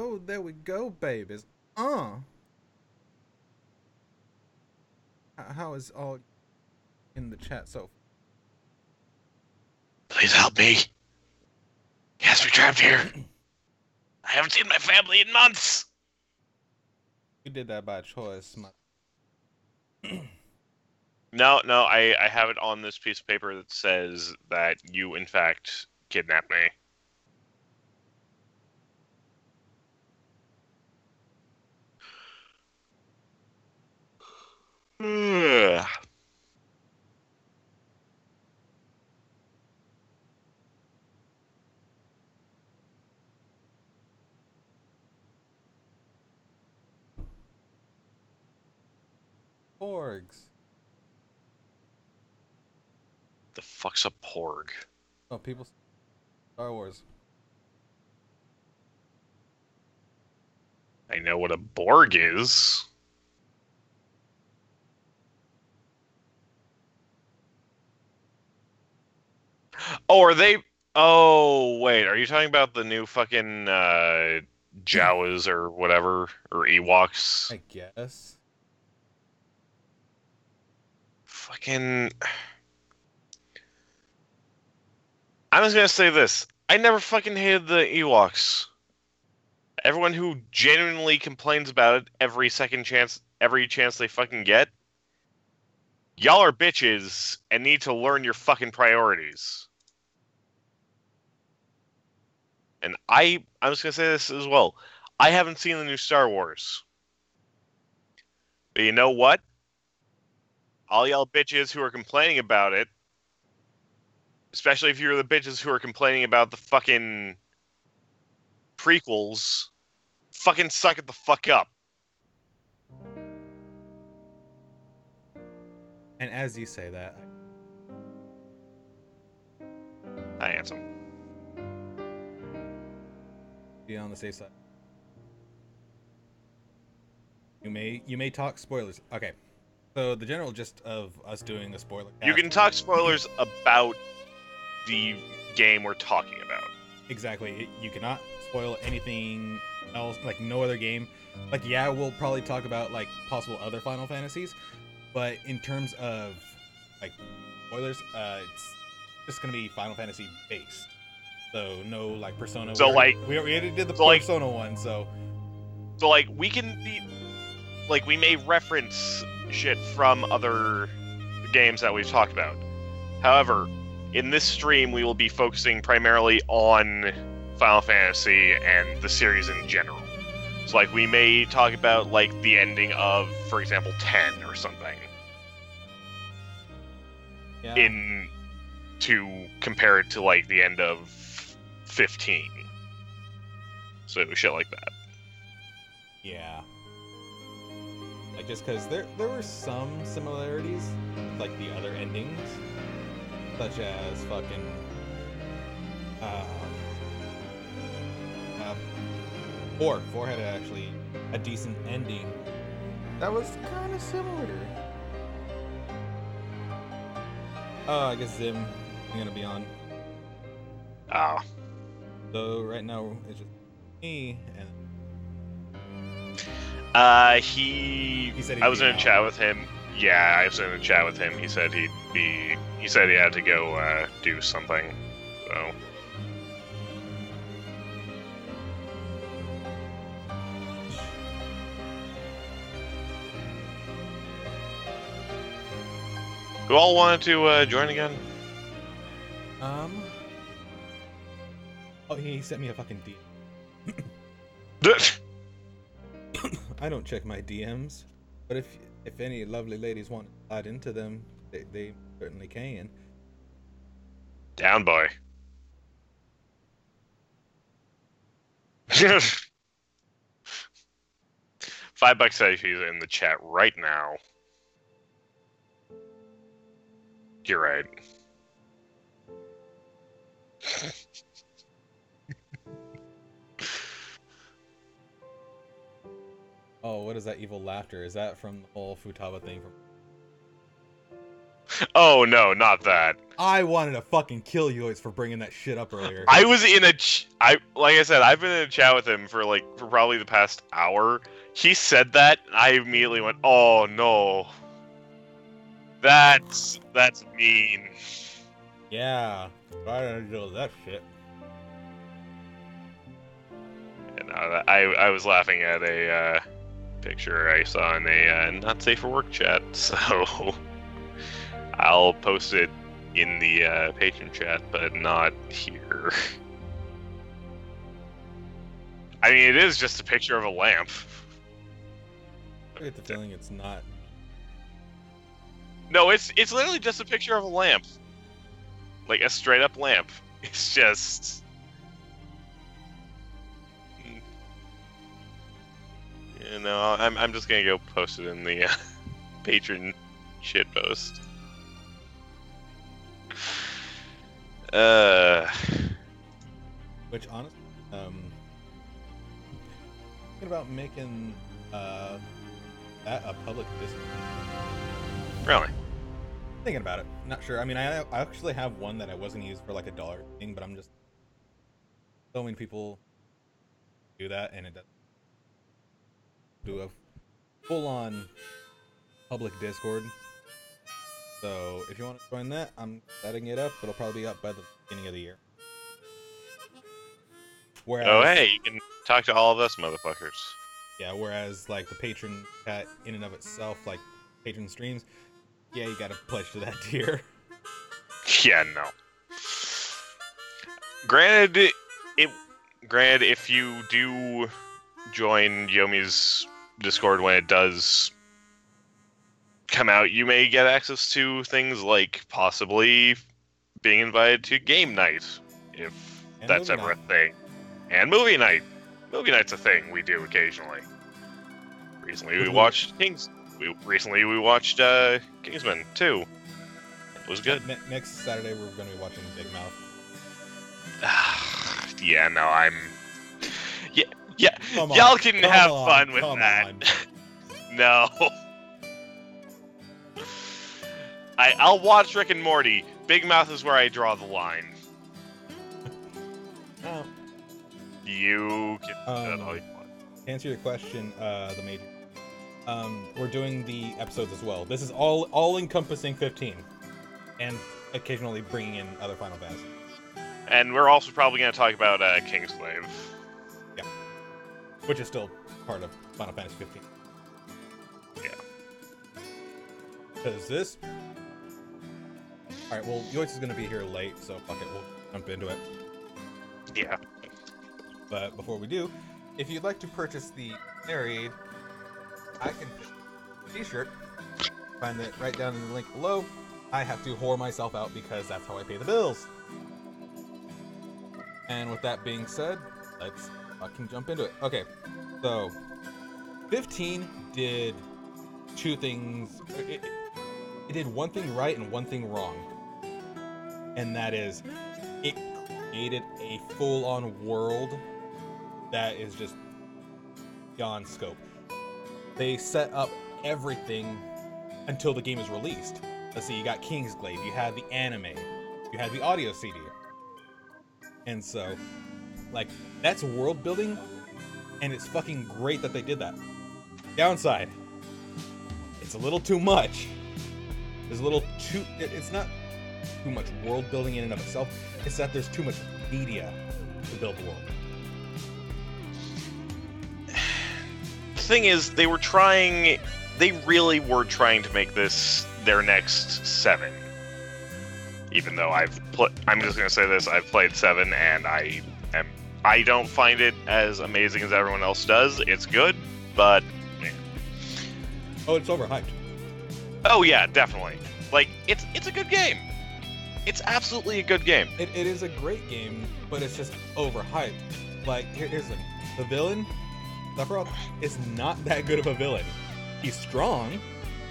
Oh, there we go, babies. How is all in the chat so? Please help me. He has me trapped here. I haven't seen my family in months. You did that by choice, No, I have it on this piece of paper that says that you, in fact, kidnapped me. Ugh. Porgs. The fuck's a porg? Oh, people. Star Wars. I know what a Borg is. Oh, are they? Oh, wait. Are you talking about the new fucking Jawas or whatever, or Ewoks? I guess. Fucking. I'm just gonna say this. I never fucking hated the Ewoks. Everyone who genuinely complains about it every chance they fucking get, y'all are bitches and need to learn your fucking priorities. And I'm just gonna say this as well. I haven't seen the new Star Wars. But you know what? All y'all bitches who are complaining about it, especially if you're the bitches who are complaining about the fucking prequels, fucking suck it the fuck up. And as you say that, I answer. be on the safe side. You may talk spoilers. Okay. So the general gist of us doing a spoiler cast, You can talk spoilers about the game we're talking about. exactly. You cannot spoil anything else, like no other game. Like, yeah, we'll probably talk about like possible other Final Fantasies, but in terms of like spoilers, it's just gonna be Final Fantasy based. So no like Persona. So we already did the so, like- Persona one, so So like we can be like we may reference shit from other games that we've talked about. However, in this stream we will be focusing primarily on Final Fantasy and the series in general. So like we may talk about like the ending of, for example, 10 or something. yeah. In to compare it to like the end of 15. So shit like that. Yeah. Like, just because there were some similarities with, like, the other endings. Such as fucking... Uh, 4 had actually a decent ending that was kind of similar. I guess Zim is gonna be on. Ah. So right now it's just me and He said I was in a chat with him. Yeah, I was in a chat with him. He said he said he had to go do something. So who all wanted to join again? Oh, he sent me a fucking DM. I don't check my DMs, but if any lovely ladies want to slide into them, they certainly can. Down, boy. $5 says he's in the chat right now. You're right. Oh, what is that evil laughter? Is that from the whole Futaba thing? Oh no, not that. I wanted to fucking kill Yoiz for bringing that shit up earlier. I was in a like I said, I've been in a chat with him for probably the past hour. He said that, and I immediately went, "Oh no, that's mean." Yeah, I don't deal with that shit. And I was laughing at a picture I saw in a not safe for work chat, so I'll post it in the patron chat, but not here. I mean, it is just a picture of a lamp. I get the feeling it's not. No, it's literally just a picture of a lamp. Like a straight up lamp. It's just... You know, I'm just gonna go post it in the patron shit post. Which, honestly, thinking about making that a public Discord. Really? Thinking about it. Not sure. I mean, I actually have one that I was gonna use for like a $1 thing, but I'm just so many people do that, and it doesn't do a full-on public Discord. So if you want to join that, I'm setting it up. It'll probably be up by the beginning of the year. Whereas, oh hey, you can talk to all of us motherfuckers. Yeah, whereas like the patron chat in and of itself, like patron streams, yeah, you gotta pledge to that tier. Yeah, no. Granted, if you do join Yomi's Discord when it does come out, you may get access to things like possibly being invited to game night, if that's ever a thing. And movie night. Movie night's a thing we do occasionally. Recently we watched Kingsman 2. It was good. Next Saturday we're going to be watching Big Mouth. Yeah, no, Yeah, y'all can have fun with that. No. I'll watch Rick and Morty. Big Mouth is where I draw the line. Oh. You can all you want. To answer your question, the major. We're doing the episodes as well. This is all encompassing 15, and occasionally bringing in other Final Fantasy. And we're also probably going to talk about Kingsglaive. Yeah, which is still part of Final Fantasy 15. Yeah. Because this. All right. Well, Yoitz is going to be here late, so fuck it. We'll jump into it. Yeah. But before we do, if you'd like to purchase the Narrate, I can t-shirt. Find it right down in the link below. I have to whore myself out because that's how I pay the bills. And with that being said, let's fucking jump into it. Okay, so 15 did two things. It did one thing right and one thing wrong. And that is, it created a full-on world that is just beyond scope. They set up everything until the game is released. Let's see, you got Kingsglaive, you had the anime, you had the audio CD. And so, like, that's world building, and it's fucking great that they did that. Downside, it's a little too much. There's a little too, it's not too much world building in and of itself, it's that there's too much media to build the world. The thing is, they really were trying to make this their next 7. Even though I'm just gonna say this, I've played 7 and I don't find it as amazing as everyone else does. It's good, but man. Oh, it's overhyped. Oh yeah, definitely. Like, it's a good game. It's absolutely a good game. It is a great game, but it's just overhyped. Like, here's the villain, Sephiroth, is not that good of a villain. He's strong,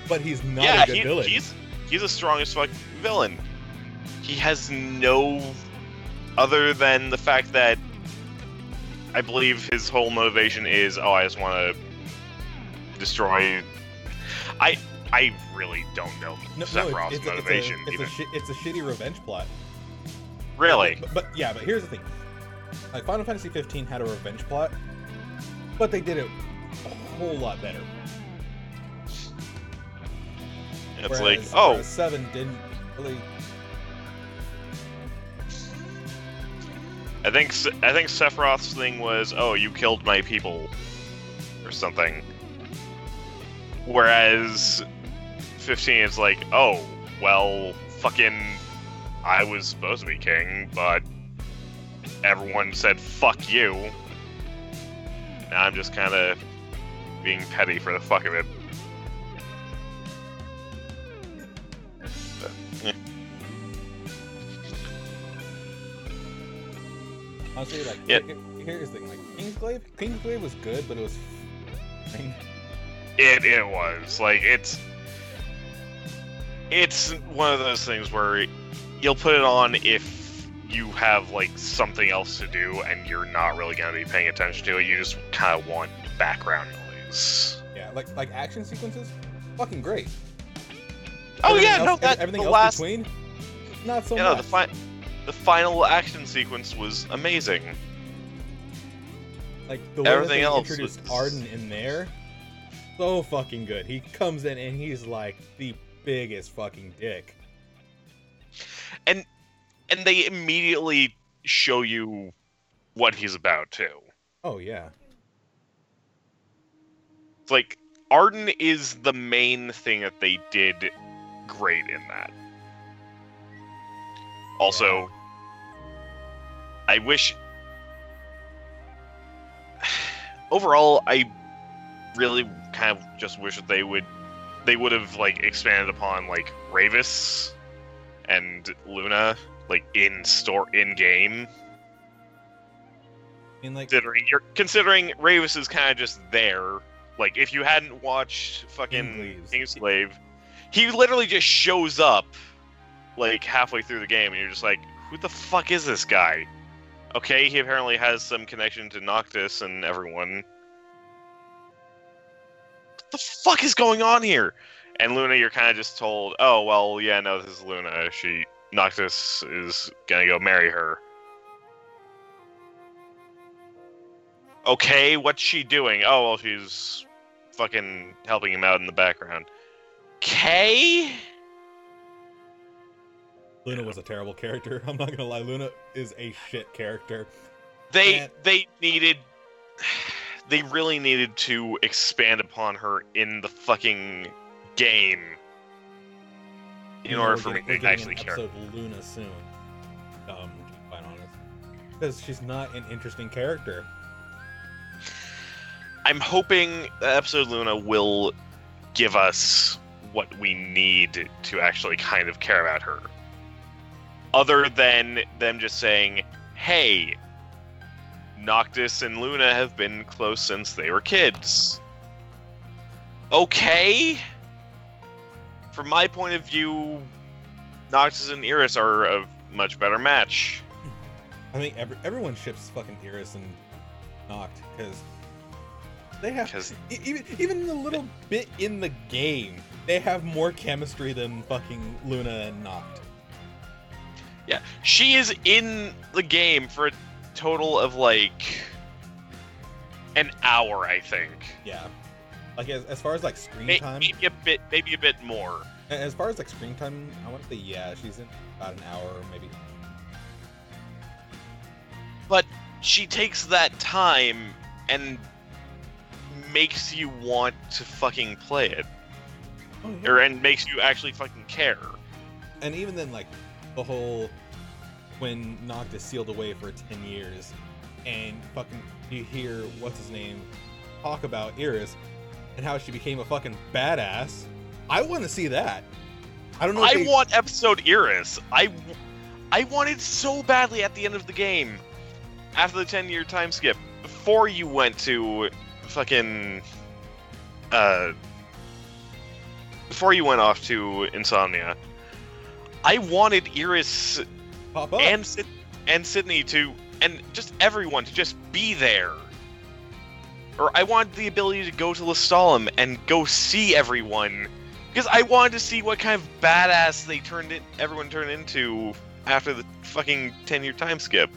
but he's not a good villain. He's the strongest fucking villain. He has no other than the fact that I believe his whole motivation is, oh, I just want to destroy. I really don't know Sephiroth's motivation. It's a shitty revenge plot. Really? But here's the thing. Like, Final Fantasy XV had a revenge plot, but they did it a whole lot better. It's whereas 7 didn't really. I think Sephiroth's thing was, oh, you killed my people, or something. Whereas 15 is like, oh, well, fucking, I was supposed to be king, but everyone said fuck you. Now I'm just kind of being petty for the fuck of it. Honestly, like, here's the thing, like, Kingsglaive was good, but it was It was. Like, it's one of those things where you'll put it on if you have, like, something else to do and you're not really going to be paying attention to it. You just kind of want background noise. Yeah, like action sequences, fucking great. Oh, everything else between, not so much. The final action sequence was amazing. Like, the way everything that they introduced Arden in there, so fucking good. He comes in and he's like the biggest fucking dick. And they immediately show you what he's about too. Oh yeah. It's like Arden is the main thing that they did great in that. Also, yeah. I wish... Overall, I really kind of just wish that they would have, like, expanded upon, like, Ravis and Luna, like, in-game. I mean, like... Considering Ravis is kind of just there. Like, if you hadn't watched fucking Kingsglaive, he literally just shows up, like, halfway through the game, and you're just like, who the fuck is this guy? Okay, he apparently has some connection to Noctis and everyone. What the fuck is going on here? And Luna, you're kind of just told, oh, well, yeah, no, this is Luna. Noctis is gonna go marry her. Okay, what's she doing? Oh, well, she's fucking helping him out in the background. Okay? Luna was a terrible character. I'm not gonna lie, Luna is a shit character. They really needed to expand upon her in the fucking game in order for me to actually care. Episode of Luna soon. To be quite honest, because she's not an interesting character. I'm hoping the episode Luna will give us what we need to actually kind of care about her. Other than them just saying, hey, Noctis and Luna have been close since they were kids. Okay? From my point of view, Noctis and Iris are a much better match. I think everyone ships fucking Iris and Noct, because they have... Even the little bit in the game, they have more chemistry than fucking Luna and Noct. Yeah, she is in the game for a total of, like, an hour, I think. Yeah. Like, as far as, like, screen time... Maybe a bit more. As far as, like, screen time, I want to say, yeah, she's in about an hour, maybe. But she takes that time and makes you want to fucking play it. Oh, yeah. And makes you actually fucking care. And even then, like, the whole when Noctis sealed away for 10 years and fucking you hear what's his name talk about Iris and how she became a fucking badass. I want to see that. I don't know. I want episode Iris. I wanted so badly at the end of the game, after the 10-year time skip, before you went to fucking before you went off to Insomnia. I wanted Iris pop up and Sydney to, and just everyone to just be there. Or I wanted the ability to go to Lestalem and go see everyone Because I wanted to see what kind of badass everyone turned into after the fucking 10-year time skip.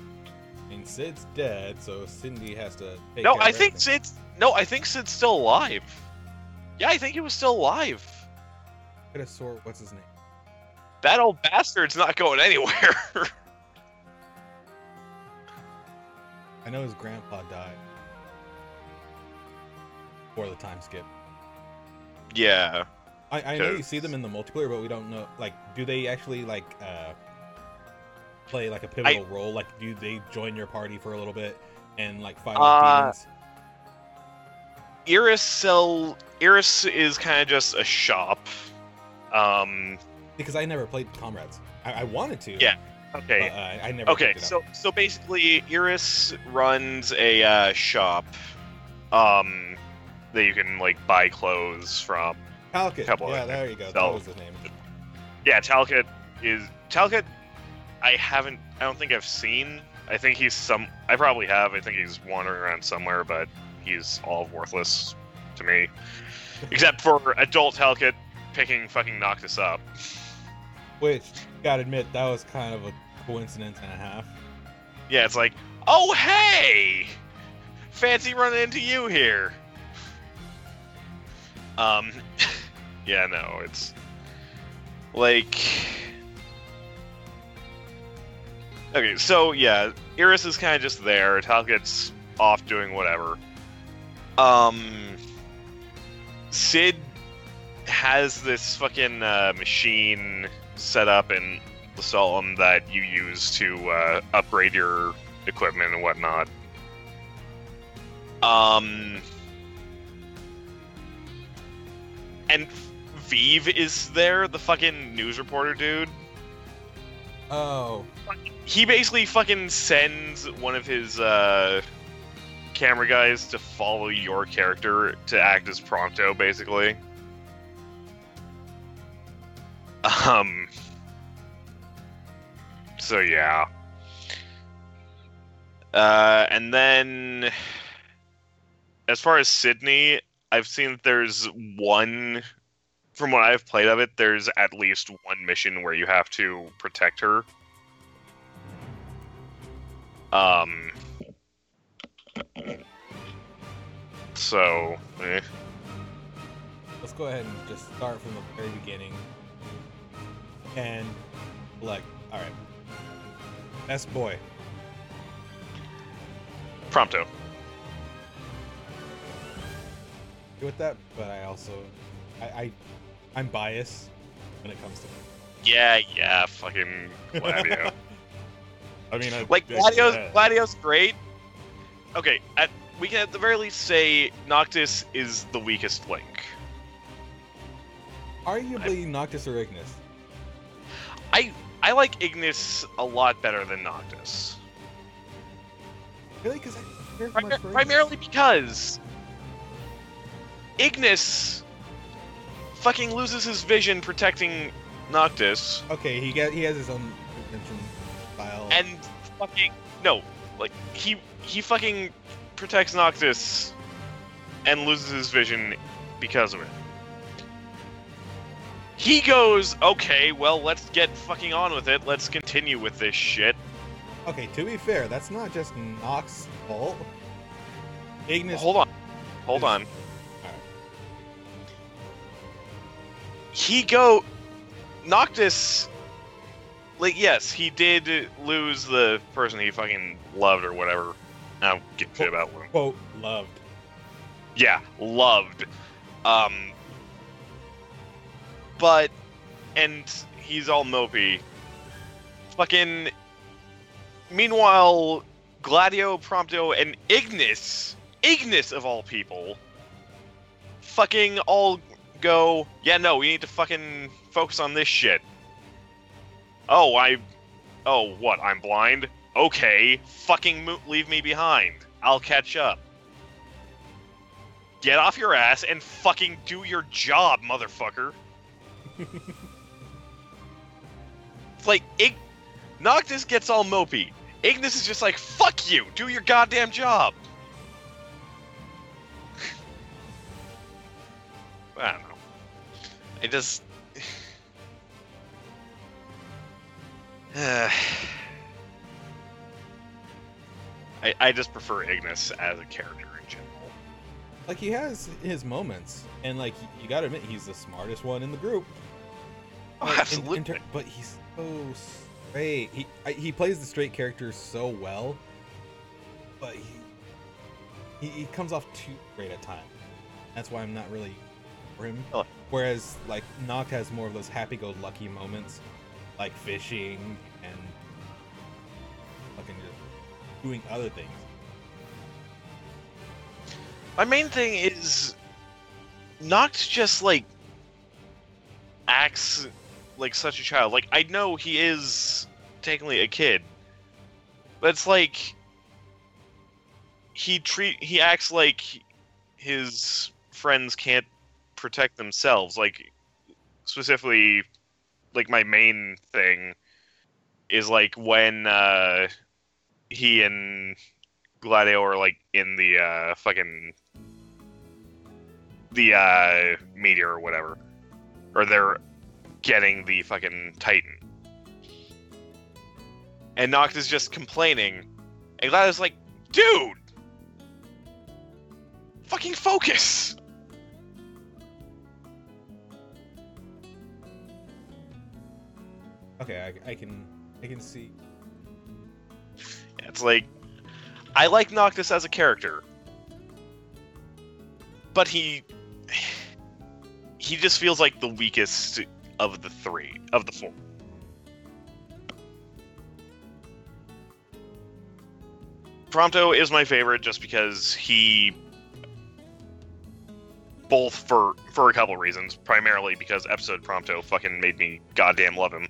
I mean, Sid's dead, so Cindy has to take No, care I of think everything. Sid's still alive. Yeah, I think he was still alive. Could have swore, what's his name? That old bastard's not going anywhere. I know his grandpa died before the time skip. Yeah. I know you see them in the multiplayer, but we don't know, like, do they actually, like, play, like, a pivotal role? Like, do they join your party for a little bit and, like, fight off demons? Iris is kind of just a shop. Because I never played Comrades. I wanted to. Yeah. Okay. But, I never okay. picked it up. So basically, Iris runs a shop, that you can like buy clothes from. Talcott. Yeah, there you go. That was his name. Yeah, Talcott. I don't think I've seen. I think I probably have. I think he's wandering around somewhere, but he's all worthless to me, except for adult Talcott picking fucking Noctis up. Which, gotta admit, that was kind of a coincidence and a half. Yeah, it's like, oh hey, fancy running into you here. Yeah, no, it's like, okay, so yeah, Iris is kind of just there. Talcott's off doing whatever. Sid has this fucking machine set up in the Solemn that you use to upgrade your equipment and whatnot. And Vive is there, the fucking news reporter dude. Oh. He basically fucking sends one of his camera guys to follow your character to act as Prompto, basically. So yeah. And then, as far as Sydney, I've seen that there's one, from what I've played of it, there's at least one mission where you have to protect her. So, Let's go ahead and just start from the very beginning. And, like, alright. Best boy. Prompto. With that, but I also, I'm biased when it comes to Yeah, fucking Gladio. I mean, Gladio's great. Okay, we can at the very least say Noctis is the weakest link. Arguably Noctis or Ignis. I like Ignis a lot better than Noctis. Really? Because I care much for Ignis. Primarily because Ignis fucking loses his vision protecting Noctis. Okay, he has his own redemption style. And fucking no, like he fucking protects Noctis and loses his vision because of it. He goes, okay, well, let's get fucking on with it. Let's continue with this shit. Okay, to be fair, that's not just Nox's fault. Ignis. Hold on. Alright. Noctis, like, yes, he did lose the person he fucking loved or whatever. I don't give a shit about him. Quote, loved. Yeah, loved. But, and he's all mopey. Fucking, meanwhile, Gladio, Prompto, and Ignis of all people, fucking all go, yeah, no, we need to fucking focus on this shit. Oh, what, I'm blind? Okay, fucking leave me behind. I'll catch up. Get off your ass and fucking do your job, motherfucker. It's like, Noctis gets all mopey. Ignis is just like, fuck you, do your goddamn job. I don't I just... I just prefer Ignis as a character in general. Like, he has his moments, and like, you gotta admit, he's the smartest one in the group. Oh, absolutely. But he's so straight. He plays the straight character so well, but he comes off too straight at times. That's why I'm not really for him. Oh. Whereas like Noct has more of those happy-go-lucky moments, like fishing and fucking just doing other things. My main thing is Noct just like acts like such a child. Like, I know he is technically a kid, but it's like he acts like his friends can't protect themselves. Like, specifically, like, my main thing is like when he and Gladio are like in the fucking the meteor or whatever, or they're getting the fucking Titan, and Noct is just complaining, and Gladio's like, dude, fucking focus. Okay, I can see. Yeah, it's like, I like Noctis as a character, but he just feels like the weakest of the four. Prompto is my favorite just because he, both for a couple reasons, primarily because episode Prompto fucking made me goddamn love him.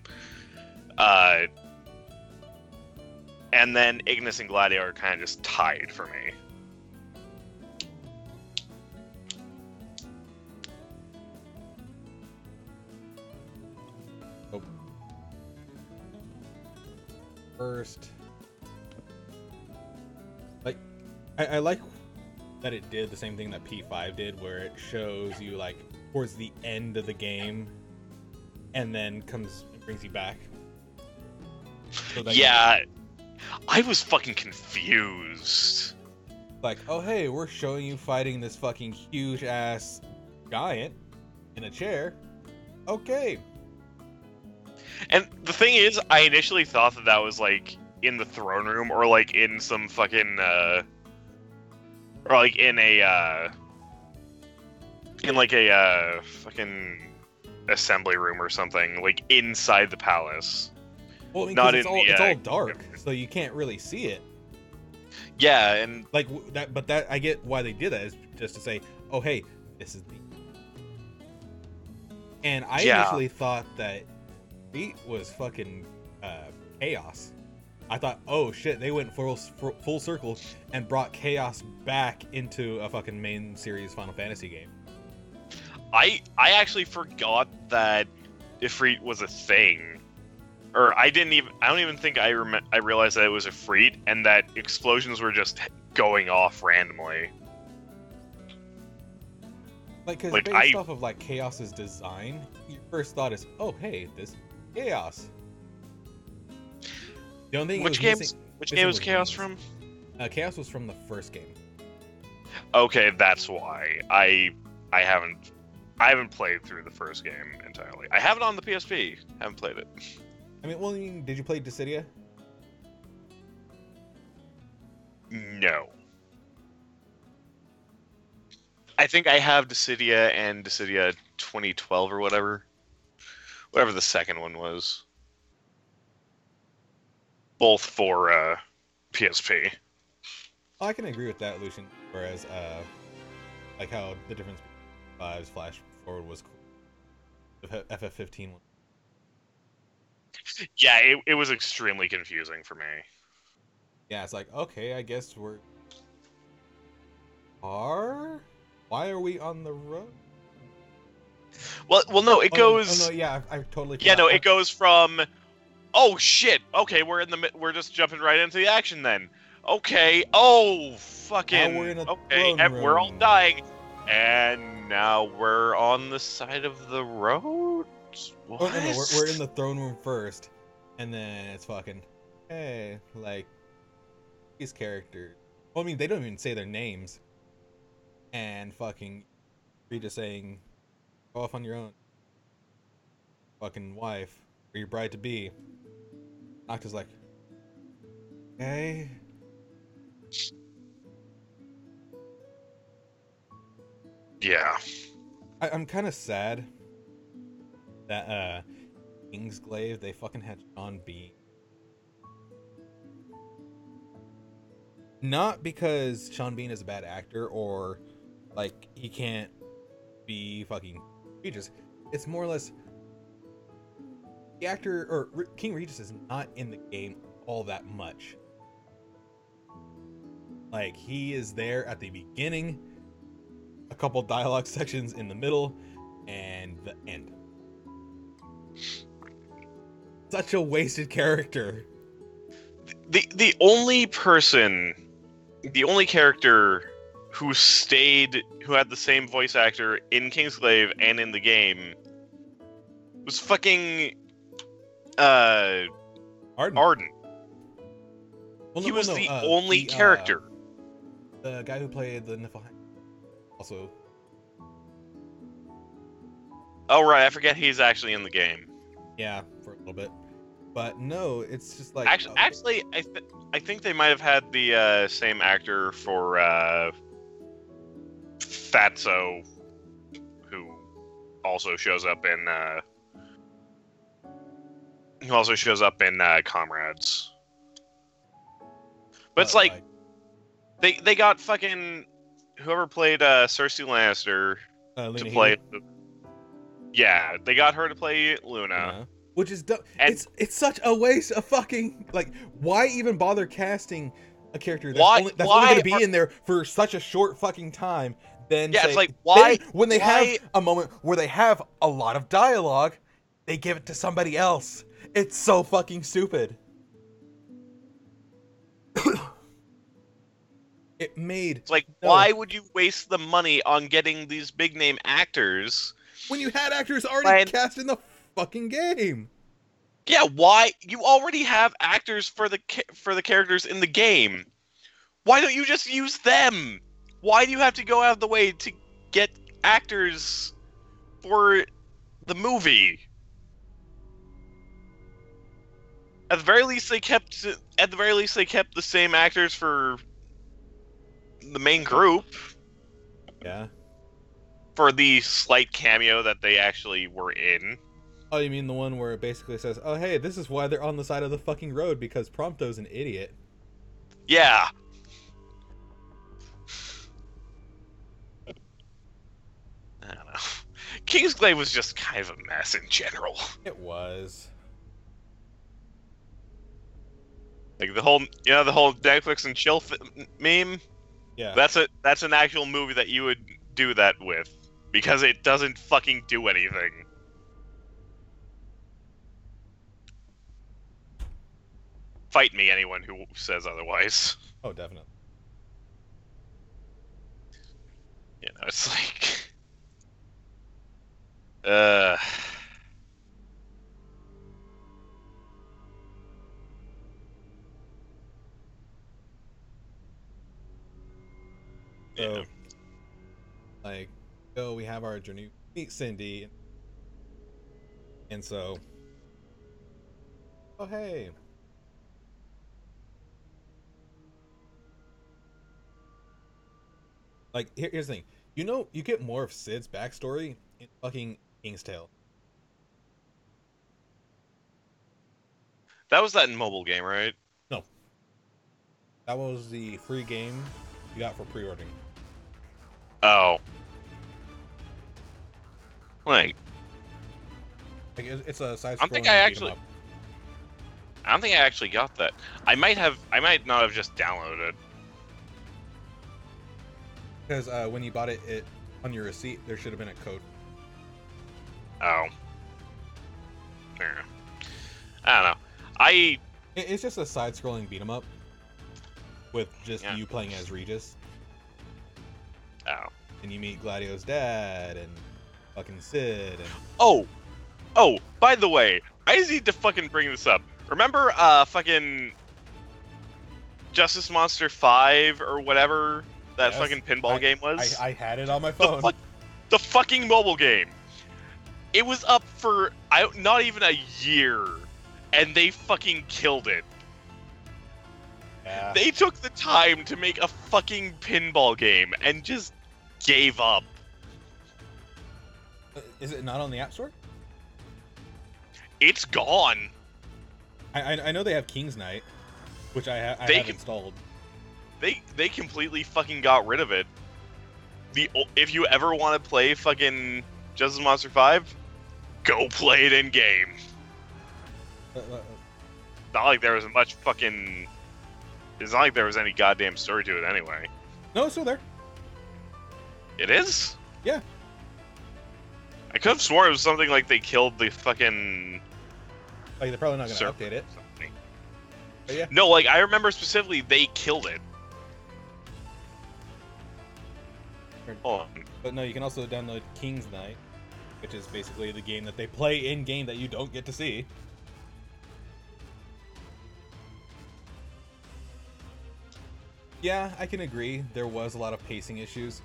And then Ignis and Gladio are kind of just tied for me. Oh. First, like, I like that it did the same thing that P5 did, where it shows you like towards the end of the game, and then comes and brings you back. So that Yeah, I was fucking confused. like, oh hey, we're showing you fighting this fucking huge ass giant in a chair. Okay. And the thing is, I initially thought that was like in the throne room, or like in some fucking or like in a fucking assembly room or something, like inside the palace. Well, I mean, Not it's in all, the, it's all dark, so you can't really see it. Yeah, and Like that, but that I get why they did that, is just to say, oh hey, this is the. And I initially thought that Beat was fucking chaos. I thought, oh shit, they went full circle and brought chaos back into a fucking main series Final Fantasy game. I actually forgot that Ifrit was a thing. Or I don't even think I realized that it was Ifrit, and that explosions were just going off randomly. Like, because based off of like Chaos's design, your first thought is, oh hey, this is Chaos. The only thing Which game was Chaos from? Chaos was from the first game. Okay, that's why I haven't played through the first game entirely. I have it on the PSP. Haven't played it. I mean, well, did you play Dissidia? No. I think I have Dissidia and Dissidia 2012 or whatever the second one was. Both for PSP. Oh, I can agree with that, Lucian. Whereas, like how the difference between 5's flash forward was cool. The FF15 one. Yeah, it was extremely confusing for me. Yeah, it's like, okay, I guess we're... Why are we on the road? Well, no, it goes... Oh, no, yeah, I totally... Yeah, no, it goes from... Oh, shit! Okay, we're just jumping right into the action then. Okay, oh, fucking... Now we're in a okay, throne room. we're all dying. And now we're on the side of the road? What? Oh, no, we're in the throne room first, and then it's fucking, hey, like, these characters. Well, I mean, they don't even say their names. And fucking, you're just saying, go off on your own. Fucking wife, or your bride to be. Nocta's like, okay. Yeah. I'm kind of sad that Kingsglaive, they fucking had Sean Bean. Not because Sean Bean is a bad actor or like he can't be fucking Regis. It's more or less the actor or King Regis is not in the game all that much. Like he is there at the beginning, a couple dialogue sections in the middle, and the end. Such a wasted character. The only character who had the same voice actor in Kingsglaive and in the game was fucking Arden. Well, he was the only character. The guy who played the Niflheim also. Oh right, I forget he's actually in the game. Yeah, for a little bit. But no, it's just like actually, I think they might have had the same actor for Fatso, who also shows up in Comrades. But it's like they got fucking whoever played Cersei Lannister to play. Yeah, they got her to play Luna. Yeah. Which is it's such a waste of fucking like. Why even bother casting a character that's only going to be in there for such a short fucking time? Then it's like why when they have a moment where they have a lot of dialogue, they give it to somebody else. It's so fucking stupid. It's like why would you waste the money on getting these big name actors when you had actors already cast in the fucking game? Yeah, why? You already have actors for the characters in the game. Why don't you just use them? Why do you have to go out of the way to get actors for the movie? At the very least, they kept the same actors for the main group. Yeah. For the slight cameo that they actually were in. Oh, you mean the one where it basically says, oh, hey, this is why they're on the side of the fucking road, because Prompto's an idiot. Yeah. I don't know. Kingsglaive was just kind of a mess in general. It was. Like the whole Netflix and chill meme? Yeah. That's an actual movie that you would do that with. Because it doesn't fucking do anything. Fight me, anyone who says otherwise. Oh, definitely. You know, it's like... So, like, we have our journey, meet Cindy, and so, oh hey, like here's the thing, you get more of Sid's backstory in fucking King's Tale. That was that mobile game, right? No, that was the free game you got for pre-ordering. Oh. Like it's a side. I don't think I actually got that. I might not have just downloaded it. Because when you bought it on your receipt, there should have been a code. Oh. Yeah. I don't know. It's just a side-scrolling beat 'em up with just you playing as Regis. Oh. and you meet Gladio's dad and fucking Sid and Oh, by the way, I just need to fucking bring this up. Remember, fucking Justice Monster 5 or whatever that fucking pinball game was? I had it on my phone. The fucking mobile game. It was up for not even a year, and they fucking killed it. Yeah. They took the time to make a fucking pinball game and just gave up. Is it not on the App Store? It's gone. I know they have King's Knight, which I have installed. They completely fucking got rid of it. If you ever want to play fucking Justice Monster 5, go play it in game. Not like there was much fucking. It's not like there was any goddamn story to it anyway. No, it's still there. It is? Yeah. I could have sworn it was something like they killed the fucking. Like they're probably not gonna update it. But yeah. No, like I remember specifically they killed it. Oh. But no, you can also download King's Knight, which is basically the game that they play in game that you don't get to see. Yeah, I can agree. There was a lot of pacing issues.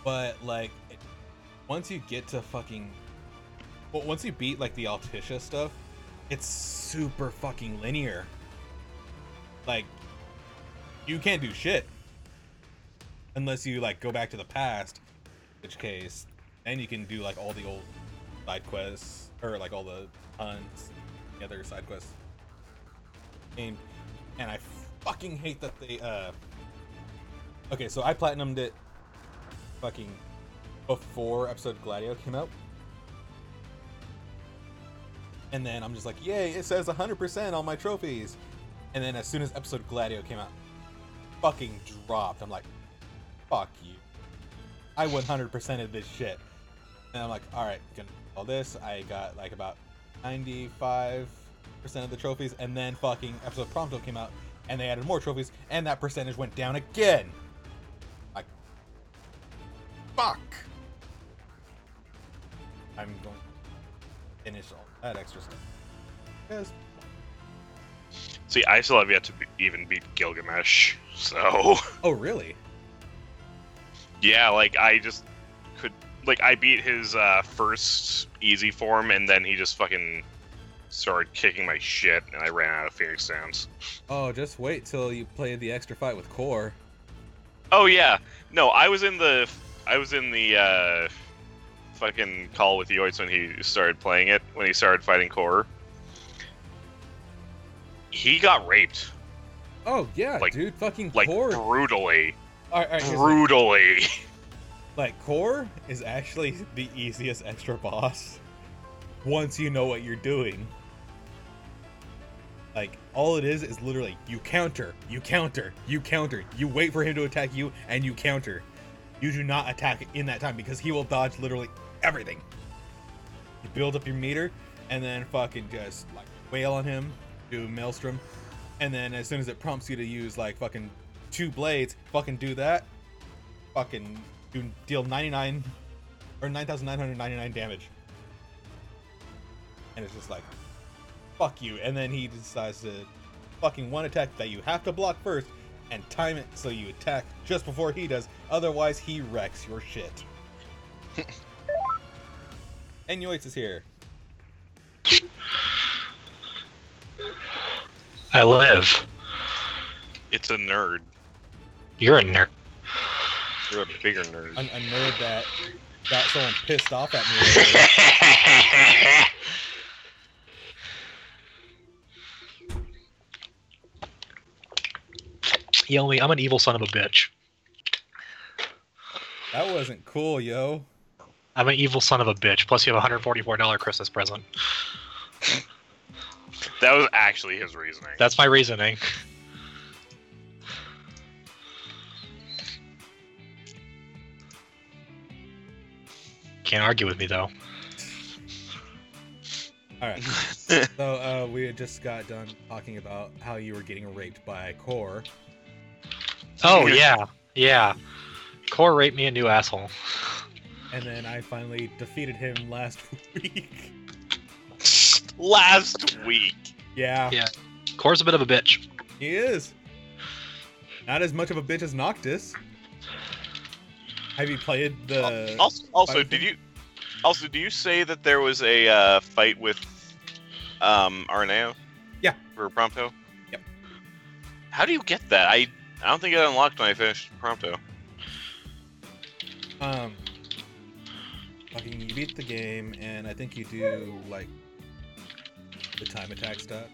But, like, once you get to fucking... Well, once you beat, like, the Altissia stuff, it's super fucking linear. Like, you can't do shit. Unless you, like, go back to the past. In which case, then you can do, like, all the old side quests. Or, like, all the hunts. The other side quests. And I fucking hate that they, Okay, so I platinumed it fucking before episode Gladio came out. And then I'm just like, yay, it says 100% on my trophies. And then as soon as episode Gladio came out, fucking dropped. I'm like, fuck you. I 100%ed this shit. And I'm like, alright, gonna all this. I got like about 95% of the trophies. And then fucking episode Prompto came out. And they added more trophies, and that percentage went down again. Like, fuck. I'm going to finish all that extra stuff. Yes. See, I still have yet to even beat Gilgamesh, so... Oh, really? Yeah, like, I just could... Like, I beat his first easy form, and then he just fucking started kicking my shit, and I ran out of Phoenix Downs. Oh, just wait till you play the extra fight with Core. Oh yeah, no, I was in the fucking call with Yoitz when he started playing it, when he started fighting Core. He got raped. Oh yeah, like, dude, fucking like Core. Brutally. All right, brutally. Like, Core is actually the easiest extra boss once you know what you're doing. Like, all it is literally you counter, you counter, you counter. You wait for him to attack you, and you counter. You do not attack in that time, because he will dodge literally everything. You build up your meter, and then fucking just, like, wail on him, do Maelstrom, and then as soon as it prompts you to use, like, fucking 2 blades, fucking do that. Fucking deal 99, or 9,999 damage. And it's just like, fuck you. And then he decides to fucking one attack that you have to block first and time it so you attack just before he does. Otherwise, he wrecks your shit. And Yoitz is here. I live. It's a nerd. You're a nerd. You're a bigger nerd. A nerd that got someone pissed off at me earlier. You know me, I'm an evil son of a bitch. That wasn't cool, yo. I'm an evil son of a bitch. Plus, you have a $144 Christmas present. That was actually his reasoning. That's my reasoning. Can't argue with me, though. Alright. So, we had just got done talking about how you were getting raped by Core. Oh, yeah. Yeah. Core raped me a new asshole. And then I finally defeated him last week. Last week. Yeah. Yeah. Core's a bit of a bitch. He is. Not as much of a bitch as Noctis. Have you played the... Also, do you say that there was a fight with Arneo? Yeah. For Prompto? Yep. How do you get that? I don't think it unlocked when I finished Prompto. Fucking you beat the game, and I think you do, like, the time attack stuff.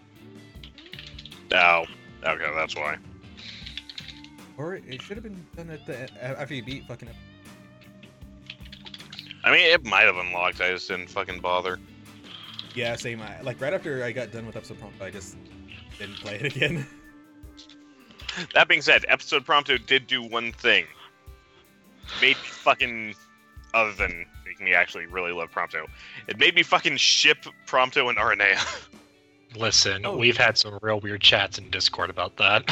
Oh, okay, that's why. Or it should have been done at after you beat fucking... I mean, it might have unlocked, I just didn't fucking bother. Yeah, same. Like, right after I got done with episode Prompto, I just didn't play it again. That being said, episode Prompto did do one thing. Made me fucking... Other than making me actually really love Prompto. It made me fucking ship Prompto and Aranea. Listen, we've had some real weird chats in Discord about that.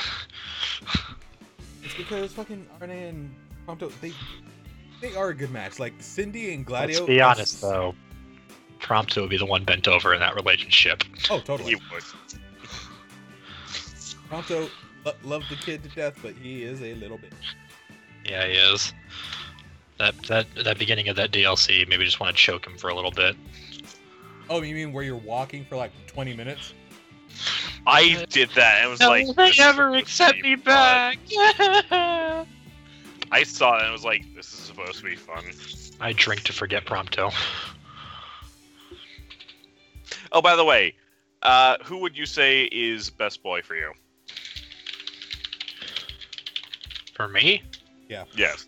It's because fucking Arden and Prompto, they are a good match. Like, Cindy and Gladio... Let's be honest, though. Prompto would be the one bent over in that relationship. Oh, totally. He would. Prompto loved the kid to death, but he is a little bit. Yeah, he is. That beginning of that DLC, maybe just want to choke him for a little bit. Oh, you mean where you're walking for like 20 minutes? I did that, and it was like... Will they ever accept me back? I saw it, and it was like, this is supposed to be fun. I drink to forget Prompto. Oh, by the way, who would you say is best boy for you? For me? Yeah. Yes.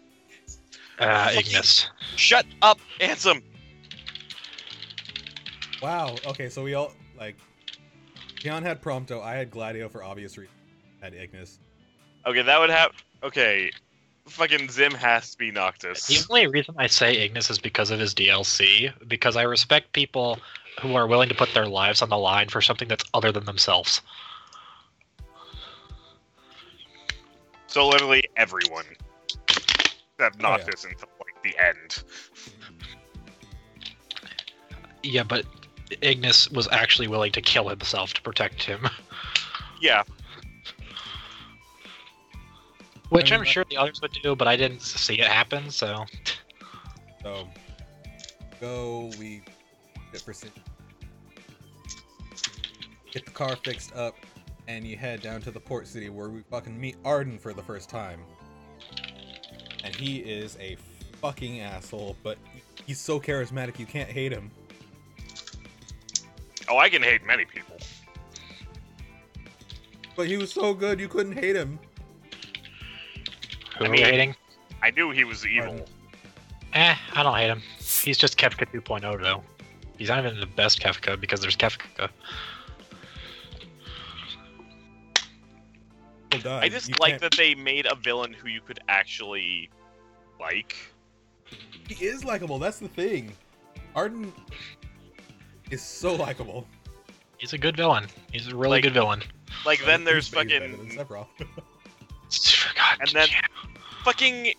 Ignis. Shut up, Ansem! Wow. Okay, so we all, like... Keon had Prompto, I had Gladio for obvious reasons. I had Ignis. Okay, that would have... Okay. Fucking Zim has to be Noctis. The only reason I say Ignis is because of his DLC, because I respect people who are willing to put their lives on the line for something that's other than themselves. So literally everyone. Except Noctis until, like, the end. Yeah, but Ignis was actually willing to kill himself to protect him. Yeah. Which I'm sure the others would do, but I didn't see it happen, so... So, we get for get the car fixed up, and you head down to the port city where we fucking meet Arden for the first time. And he is a fucking asshole, but he's so charismatic you can't hate him. Oh, I can hate many people. But he was so good you couldn't hate him. Who are you hating? I knew he was evil. I don't hate him. He's just Kefka 2.0, though. He's not even the best Kefka, because there's Kefka. I just like that they made a villain who you could actually like. He is likable, that's the thing. Arden is so likable. He's a good villain. He's a really good villain. Like, then there's fucking... And then fucking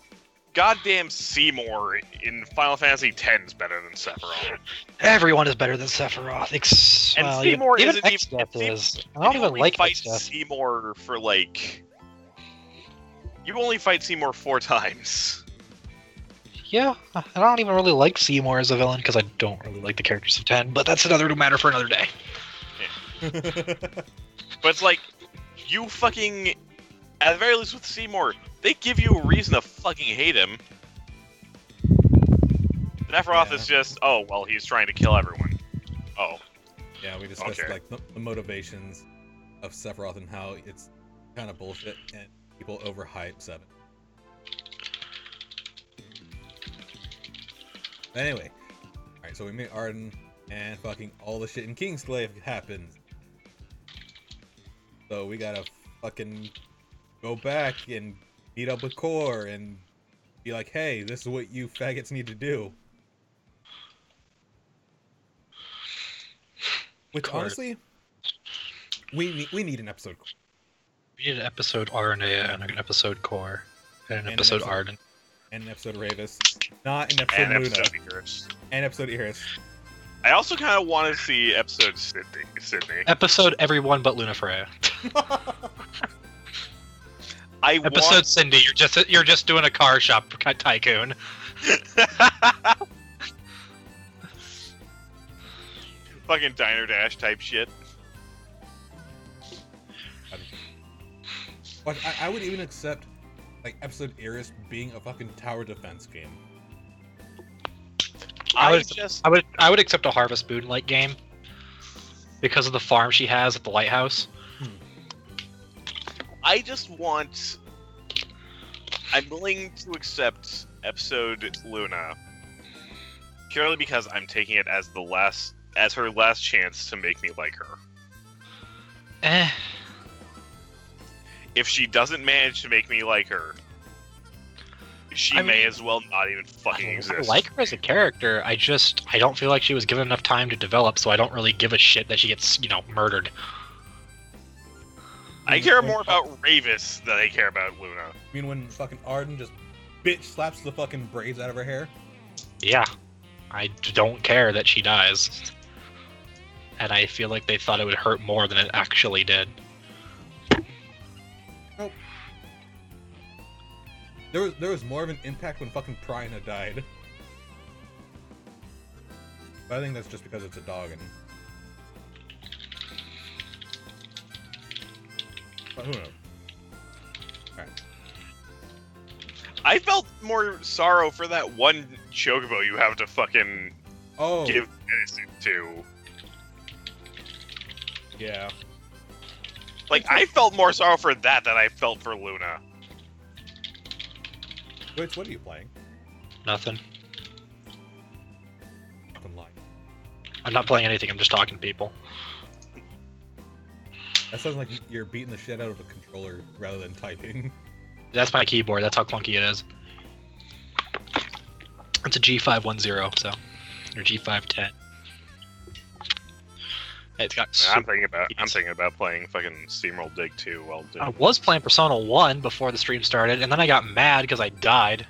goddamn Seymour in Final Fantasy X is better than Sephiroth. Everyone is better than Sephiroth. And Seymour isn't even... I don't even like fight Seymour for, like... You only fight Seymour 4 times. Yeah, I don't even really like Seymour as a villain, because I don't really like the characters of 10, but that's another matter for another day. Yeah. But it's like, you fucking... At the very least with Seymour, they give you a reason to fucking hate him. Sephiroth is just, oh, well, he's trying to kill everyone. Oh. Yeah, we discussed like the motivations of Sephiroth and how it's kind of bullshit and people overhype 7. But anyway, alright, so we meet Arden and fucking all the shit in Kingsglaive happens. So we gotta fucking go back and meet up with Core and be like, hey, this is what you faggots need to do. Which, Core. honestly, we need an episode. We need an episode Arnea and an episode Core and an episode Arden. and an episode Ravis, not an episode And Luna, episode Iris. and episode Iris. I also kind of want to see episode Sydney. Episode everyone but Luna Freya. Episode Cindy, you're just doing a car shop tycoon. Fucking Diner Dash type shit. Like, I would even accept like episode Iris being a fucking tower defense game. I would accept a Harvest Moon like game because of the farm she has at the lighthouse. I'm willing to accept episode Luna purely because I'm taking it as her last chance to make me like her. If she doesn't manage to make me like her, she may as well not even fucking exist. I like her as a character. I don't feel like she was given enough time to develop, so I don't really give a shit that she gets, murdered. I care more about Ravis than I care about Luna. I mean, when fucking Arden just bitch slaps the fucking braids out of her hair? Yeah. I don't care that she dies. And I feel like they thought it would hurt more than it actually did. Nope. There was more of an impact when fucking Prina died. But I think that's just because it's a dog and... But who knows? Alright. I felt more sorrow for that one chocobo you have to fucking give medicine to. Yeah. Like, I felt more sorrow for that than I felt for Luna. Which, what are you playing? Nothing. Fucking lie. I'm not playing anything, I'm just talking to people. That sounds like you're beating the shit out of a controller rather than typing. That's my keyboard, that's how clunky it is. It's a G510, so... Or G510. It's got I'm thinking about playing fucking Steamroll Dig 2 while doing... I was playing Persona 1 before the stream started, and then I got mad because I died.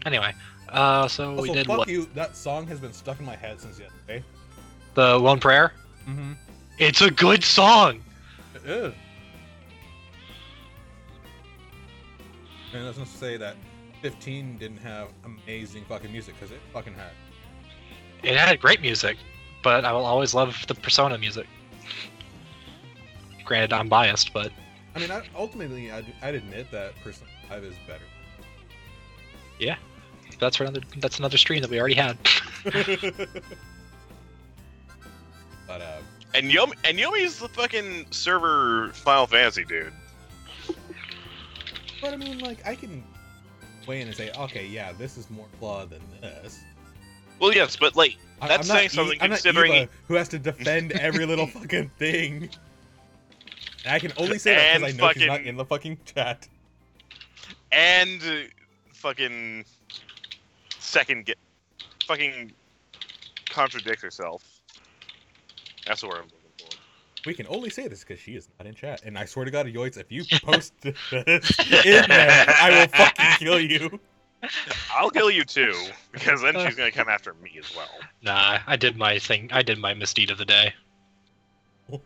Anyway, so Also, we did fuck what? you, that song has been stuck in my head since yesterday. The Lone Prayer? Mm-hmm. It's a good song! It is. And that's not to say that 15 didn't have amazing fucking music, because it fucking had. It had great music, but I will always love the Persona music. Granted, I'm biased, but... I mean, ultimately, I'd admit that Persona 5 is better. Yeah. That's another stream that we already had. But, And Yomi's the fucking server Final Fantasy dude. But I mean, like, I can weigh in and say, okay, yeah, this is more flawed than this. Well, yes, but like that's saying something I'm considering not Eva, who has to defend every little fucking thing. And I can only say that because I know she's not in the fucking chat. And fucking fucking contradict herself. That's what I'm looking for. We can only say this because she is not in chat. And I swear to God, Yoitz, if you post this in there, I will fucking kill you. I'll kill you too, because then she's gonna come after me as well. Nah, I did my thing. I did my misdeed of the day. Alright,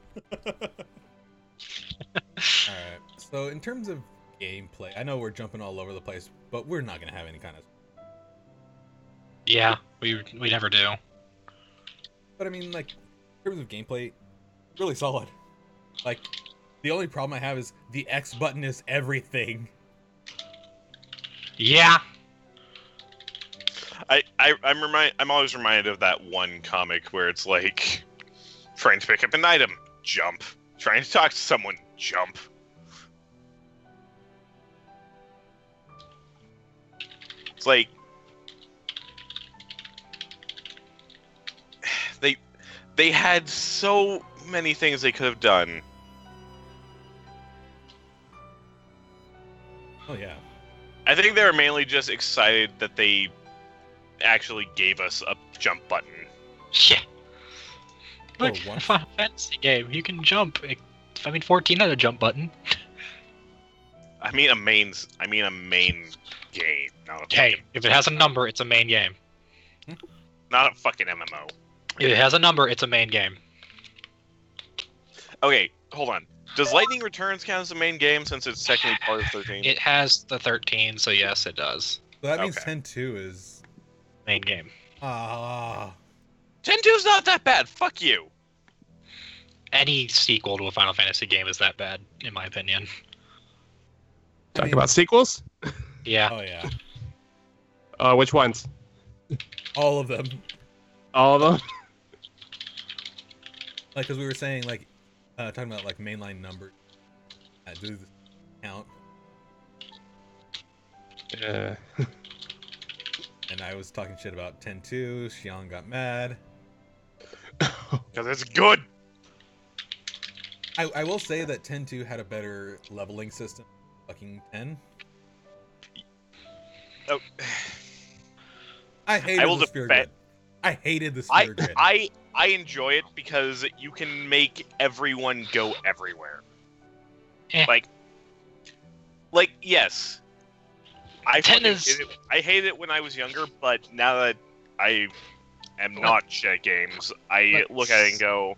so in terms of gameplay, I know we're jumping all over the place, but we're not gonna have any kind of... Yeah, we never do. But I mean, like, in terms of gameplay, really solid. Like, the only problem I have is the X button is everything. Yeah. I'm always reminded of that one comic where it's like trying to pick up an item, jump. Trying to talk to someone, jump. It's like they had so many things they could have done. Oh yeah. I think they were mainly just excited that they actually gave us a jump button. Yeah. Look, Oh, what? Final Fantasy game, you can jump. 14 had a jump button. I mean a main game, not a Hey, fucking, if it has a number, it's a main game. not a fucking MMO. If it has a number, it's a main game. Okay, hold on. Does Lightning Returns count as a main game since it's technically part of 13? It has the 13, so yes, it does. So that means Okay. 10-2 is... Main game. 10-2's not that bad. Fuck you. Any sequel to a Final Fantasy game is that bad, in my opinion. Talk about sequels? Yeah. Oh, yeah. Which ones? All of them. All of them? Like, because we were saying, like, talking about, like, mainline numbers. Do this count. Yeah. And I was talking shit about 10-2. Xiang got mad. Because it's good. I will say that 10-2 had a better leveling system. Fucking 10. Oh. I hated will the Spear defend- Grid. I hated the Spear Grid. I enjoy it because you can make everyone go everywhere. Eh. Like yes. I 10 fucking is- hate it. I hated it when I was younger, but now that I am not shit at games, I look at it and go,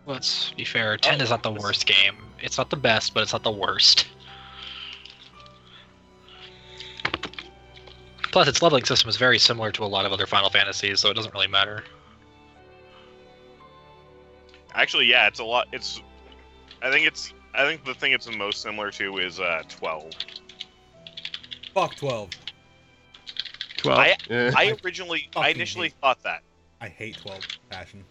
Let's be fair, 10 is not the worst game. It's not the best, but it's not the worst. Plus, its leveling system is very similar to a lot of other Final Fantasies, so it doesn't really matter. actually, yeah, it's a lot. I think the thing it's the most similar to is 12. Fuck 12. 12. I I initially fucking thought that. I hate 12 passion.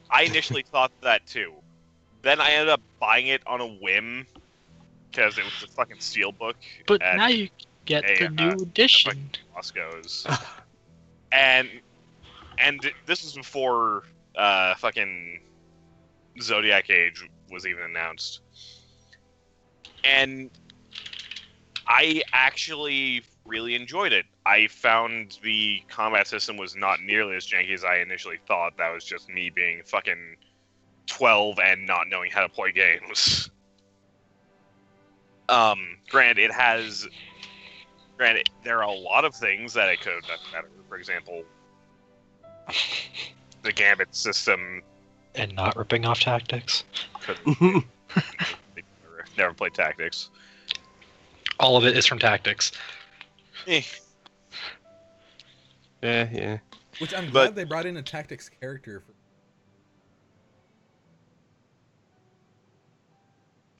I initially thought that too. Then I ended up buying it on a whim because it was a fucking steelbook. But at now you get a, the new edition. Costco's, and this was before fucking Zodiac Age was even announced, and I actually really enjoyed it. I found the combat system was not nearly as janky as I initially thought. That was just me being fucking 12 and not knowing how to play games. Granted, there are a lot of things that it could have done better. For example, the Gambit system And not ripping off tactics. could never played Tactics. All of it is from tactics. Eh. Yeah. Which I'm But- glad they brought in a tactics character.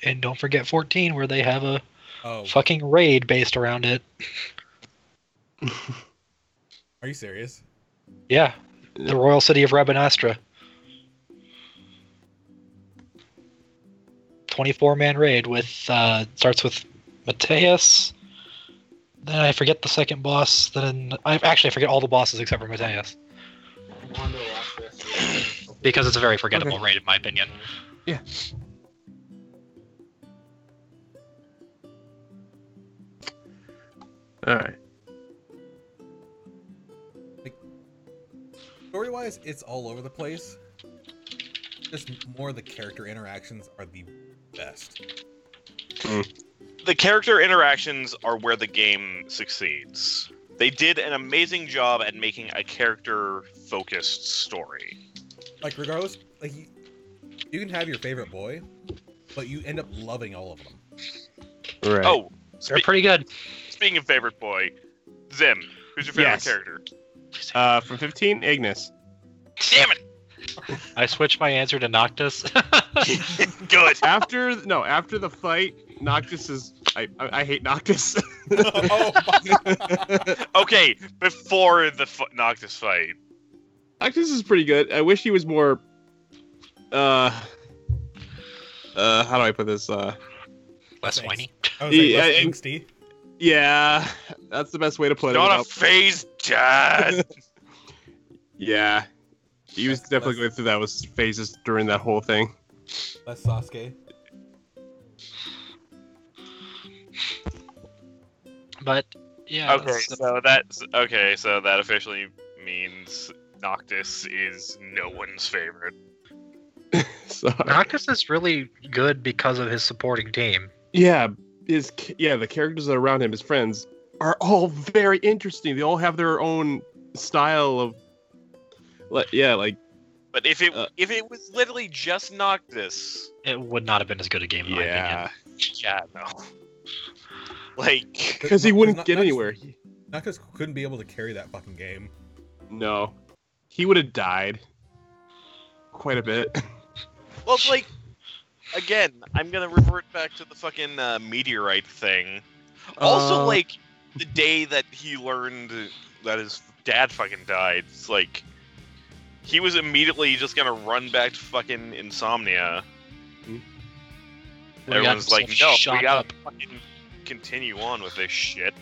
And don't forget 14, where they have a Oh, fucking raid based around it. are you serious? Yeah, the royal city of Rabanastra. 24-man raid with starts with Mateus. Then I forget the second boss. Then I forget all the bosses except for Mateus because it's a very forgettable raid in my opinion. Yeah. All right. Story-wise, it's all over the place. Just more of the character interactions are the best. The character interactions are where the game succeeds. They did an amazing job at making a character-focused story. Like, regardless, like, you can have your favorite boy, but you end up loving all of them. Right. Oh, They're pretty good. speaking of favorite boy, Zim, who's your favorite Yes. character? From 15, Ignis. Damn it! I switched my answer to Noctis. Good. After the fight, Noctis is. I hate Noctis. Oh, fuck. Okay, before the Noctis fight. Noctis is pretty good. I wish he was more. How do I put this? Less Thanks. whiny. I was like, Yeah, less and- angsty. Yeah, that's the best way to put it. Not a without- phase, Dad. Yeah, he was definitely going through those phases during that whole thing. Less Sasuke. But yeah. Okay, that's- so that officially means Noctis is no one's favorite. So, Noctis is really good because of his supporting team. yeah, the characters that are around him, his friends, are all very interesting. They all have their own style of, like. But if it was literally just Noctis, It would not have been as good a game in my opinion. yeah, no. Like, because he wouldn't get anywhere. Noctis couldn't be able to carry that fucking game. No, he would have died quite a bit. well, it's like, again, I'm gonna revert back to the fucking meteorite thing. Also, like, the day that he learned that his dad fucking died, it's like, he was immediately just gonna run back to fucking Insomnia. Everyone's like, no, we gotta fucking continue on with this shit.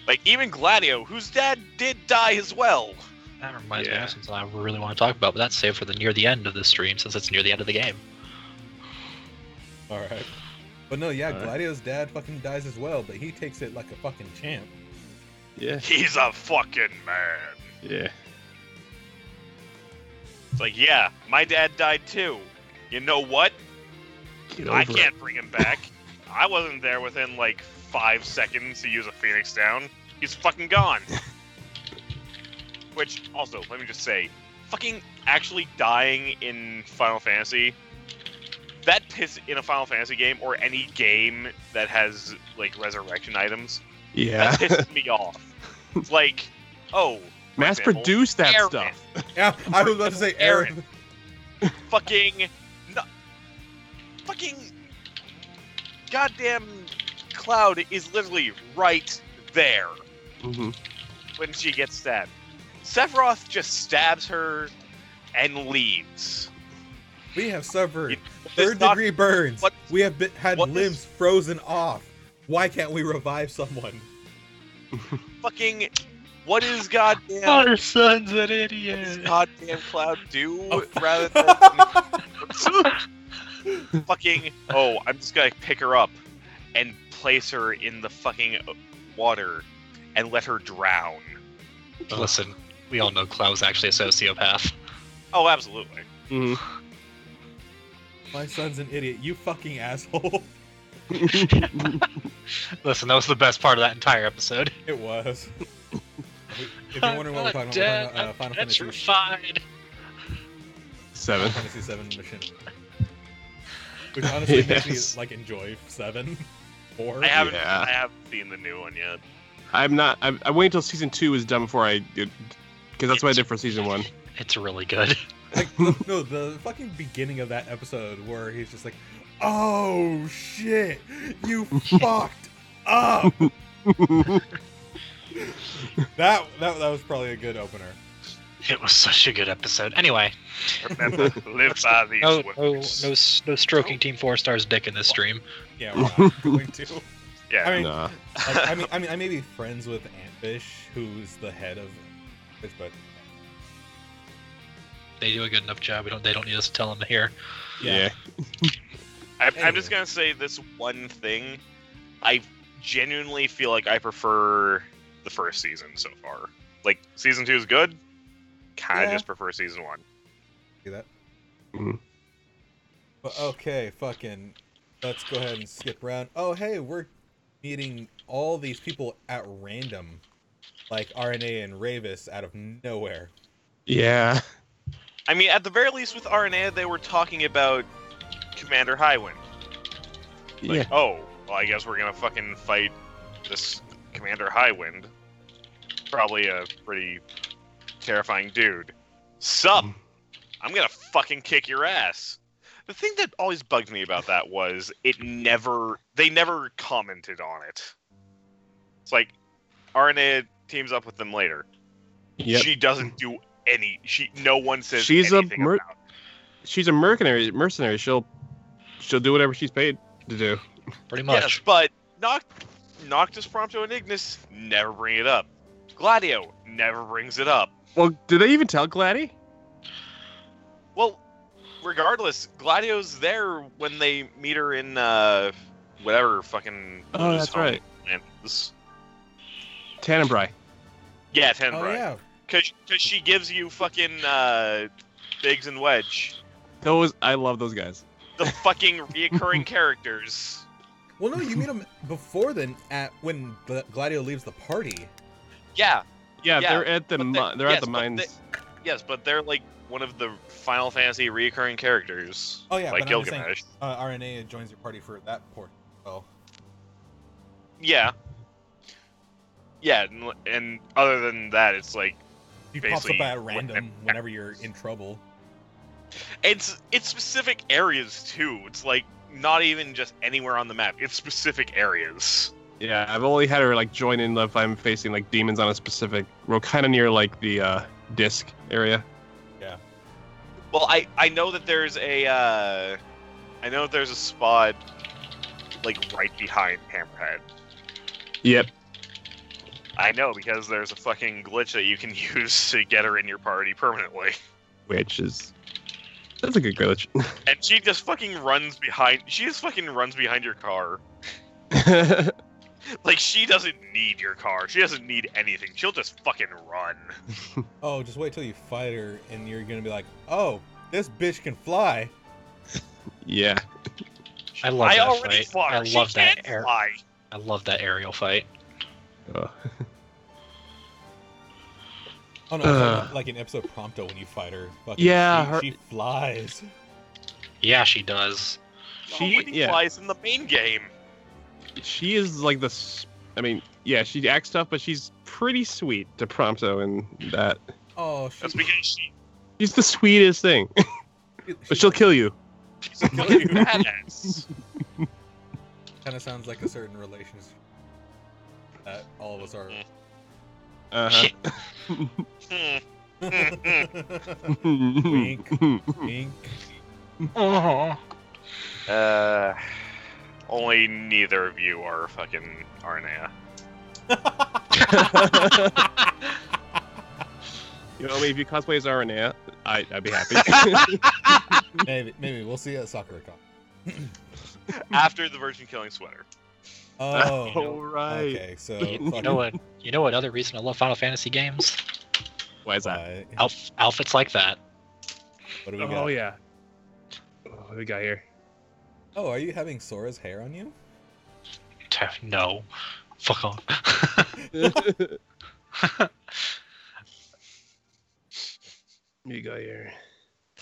Like, even Gladio, whose dad did die as well. That reminds me of something I really want to talk about, but that's saved for near the end of the stream, since it's near the end of the game. Alright. But no, Gladio's dad fucking dies as well, but he takes it like a fucking champ. Yeah. He's a fucking man. Yeah. It's like, yeah, my dad died too. You know what? I can't bring him back. I wasn't there within like 5 seconds to use a Phoenix down. He's fucking gone. Which, also, let me just say, fucking actually dying in Final Fantasy, that piss in a Final Fantasy game, or any game that has, like, resurrection items, that pisses me off. It's like, oh, mass-produce that Aaron. stuff. Yeah, I was about to say Aaron. Fucking goddamn Cloud is literally right there when she gets stabbed. Sephiroth just stabs her and leaves. We have suffered third-degree burns. We have had limbs frozen off. Why can't we revive someone? Fucking, what is goddamn... Our son's an idiot. What does goddamn Cloud do rather than... fucking, I'm just gonna pick her up and place her in the fucking water and let her drown. Listen, we all know Cloud's actually a sociopath. Oh, absolutely. My son's an idiot. You fucking asshole. Listen, that was the best part of that entire episode. It was. If you're wondering what we're talking about, Final Fantasy VII. Final Fantasy VII mission. Which honestly makes me enjoy 7. 4. I haven't seen the new one yet. I'm waiting until season 2 is done before I do, because that's what I did for season 1. It's really good. Like, no, the fucking beginning of that episode where he's just like, "Oh shit, you fucked up." that was probably a good opener. It was such a good episode. Anyway, remember, live by these words. No stroking Team 4-Star's dick in this stream. Yeah, we're not going to. Yeah, I mean, I may be friends with Antfish, who's the head of this, but they do a good enough job. They don't need us to tell them here. Yeah. I'm just gonna say this one thing. I genuinely feel like I prefer the first season so far. Like, season 2 is good. Kinda just prefer season 1. See that? But okay, fucking. Let's go ahead and skip around. Oh, hey, we're meeting all these people at random, like RNA and Ravis out of nowhere. Yeah. I mean, at the very least with RNA, they were talking about Commander Highwind. Like, well, I guess we're gonna fucking fight this Commander Highwind. Probably a pretty terrifying dude. Sup? I'm gonna fucking kick your ass. The thing that always bugged me about that was they never commented on it. It's like, RNA teams up with them later. Yep. She doesn't do no one says anything about it. She's a mercenary. She'll do whatever she's paid to do. Pretty much. Yes, but Noctis, Prompto, and Ignis never bring it up. Gladio never brings it up. Well, did they even tell Gladdy? Well, regardless, Gladio's there when they meet her in whatever fucking. Oh, that's right. Tannenbrai. Yeah, Tannenbrai. Oh yeah. Cause she gives you fucking Biggs and Wedge. I love those guys. the fucking reoccurring characters. Well, no, you meet them before then when Gladio leaves the party. Yeah. Yeah, they're at the they're at the but mines. Yes, but they're like one of the Final Fantasy reoccurring characters. Oh yeah, like but I'm just Gilgamesh. saying, RNA joins your party for that portion. Oh. Yeah. Yeah, and other than that, it's like He pops up basically at random whenever you're in trouble. it's specific areas too. It's like not even just anywhere on the map. It's specific areas. Yeah, I've only had her like join in if I'm facing like demons on a specific road, kind of near like the disc area. Yeah. Well, I know that there's a spot like right behind Hammerhead. Yep. I know because there's a fucking glitch that you can use to get her in your party permanently. That's a good glitch. And she just fucking runs behind. She just fucking runs behind your car. Like she doesn't need your car. She doesn't need anything. She'll just fucking run. Oh, just wait till you fight her, and you're gonna be like, "Oh, this bitch can fly." Yeah. I love I that already fight. fought her. I She love that can't fly. I love that aerial fight. Oh. Oh no, like in episode Prompto when you fight her. Fucking, Yeah, she flies. Yeah, she does. Nobody flies in the main game. She is like I mean, yeah, she acts tough, but she's pretty sweet to Prompto in that. Oh, That's because She's the sweetest thing. But she'll kill you. she's a fucking badass. Kind of sounds like a certain relationship that all of us are. Uh-huh. Wink, wink. Only neither of you are fucking Arnea. You know, I mean, if you cosplay as Aranea, I'd be happy. Maybe we'll see at Sakura Con. After the virgin killing sweater. Oh, Oh, right. okay. So You know what? You know what other reason I love Final Fantasy games? Why is that? Outfits like that. What do we got? Oh, yeah. What do we got here? Oh, are you having Sora's hair on you? No. Fuck off. What do you got here?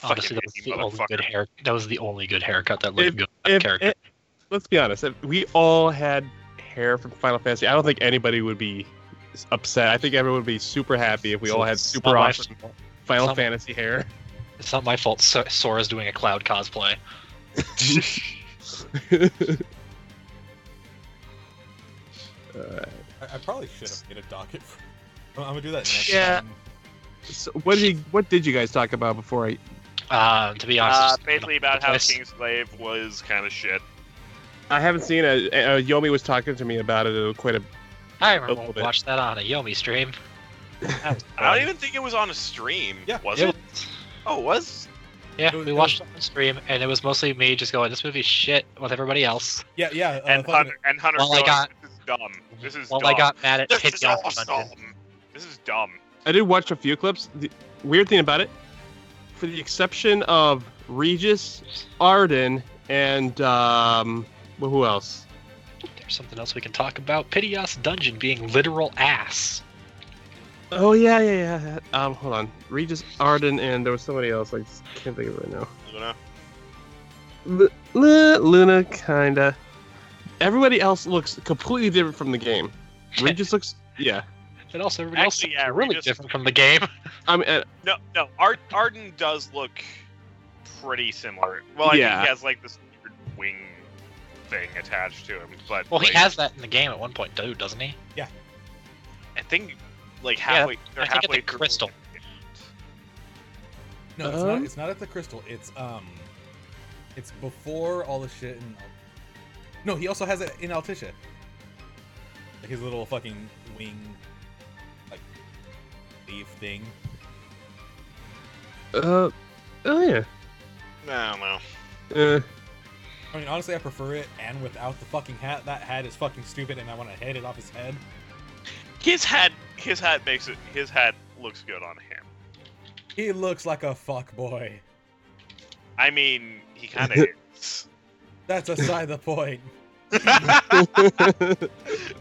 Honestly, that was the only good haircut that looked good. Let's be honest. If we all had hair from Final Fantasy, I don't think anybody would be upset. I think everyone would be super happy if we all had super awesome Final Fantasy hair. It's not my fault. Sora's doing a Cloud cosplay. I probably should have made a docket. I'm gonna do that next time. So what did you guys talk about before I? To be honest, Basically about how Kingsglaive was kind of shit. I haven't seen it. Yomi was talking to me about it quite a. I remember watched that on a Yomi stream. I don't even think it was on a stream. Yeah. Was it? Oh, it was? Yeah, we watched it on stream, and it was mostly me just going, "This movie's shit" with everybody else. Yeah. And Hunter going, "This is dumb. This is dumb. I got mad at This Hidden is awesome. This is dumb." I did watch a few clips. The weird thing about it, for the exception of Regis, Arden, and well, who else? There's something else we can talk about. Piteous Dungeon being literal ass. Oh yeah. Hold on. Regis, Arden, and there was somebody else. I can't think of it right now. Luna, kinda. Everybody else looks completely different from the game. Regis looks, yeah. And also, everybody else looks yeah, really Regis, different from the game. I mean, No. Arden does look pretty similar. Well, I think he has like this weird wing thing attached to him, but well, he has that in the game at one point, too, doesn't he? Yeah. I think like halfway. I think halfway at the crystal. No, it's not at the crystal. It's before all the shit. No, he also has it in Altissia. Like his little fucking wing, like leaf thing. Oh yeah. I don't know. I mean, honestly, I prefer it and without the fucking hat. That hat is fucking stupid, and I want to head it off his head. His hat makes it. His hat looks good on him. He looks like a fuck boy. I mean, he kind of is. That's aside the point.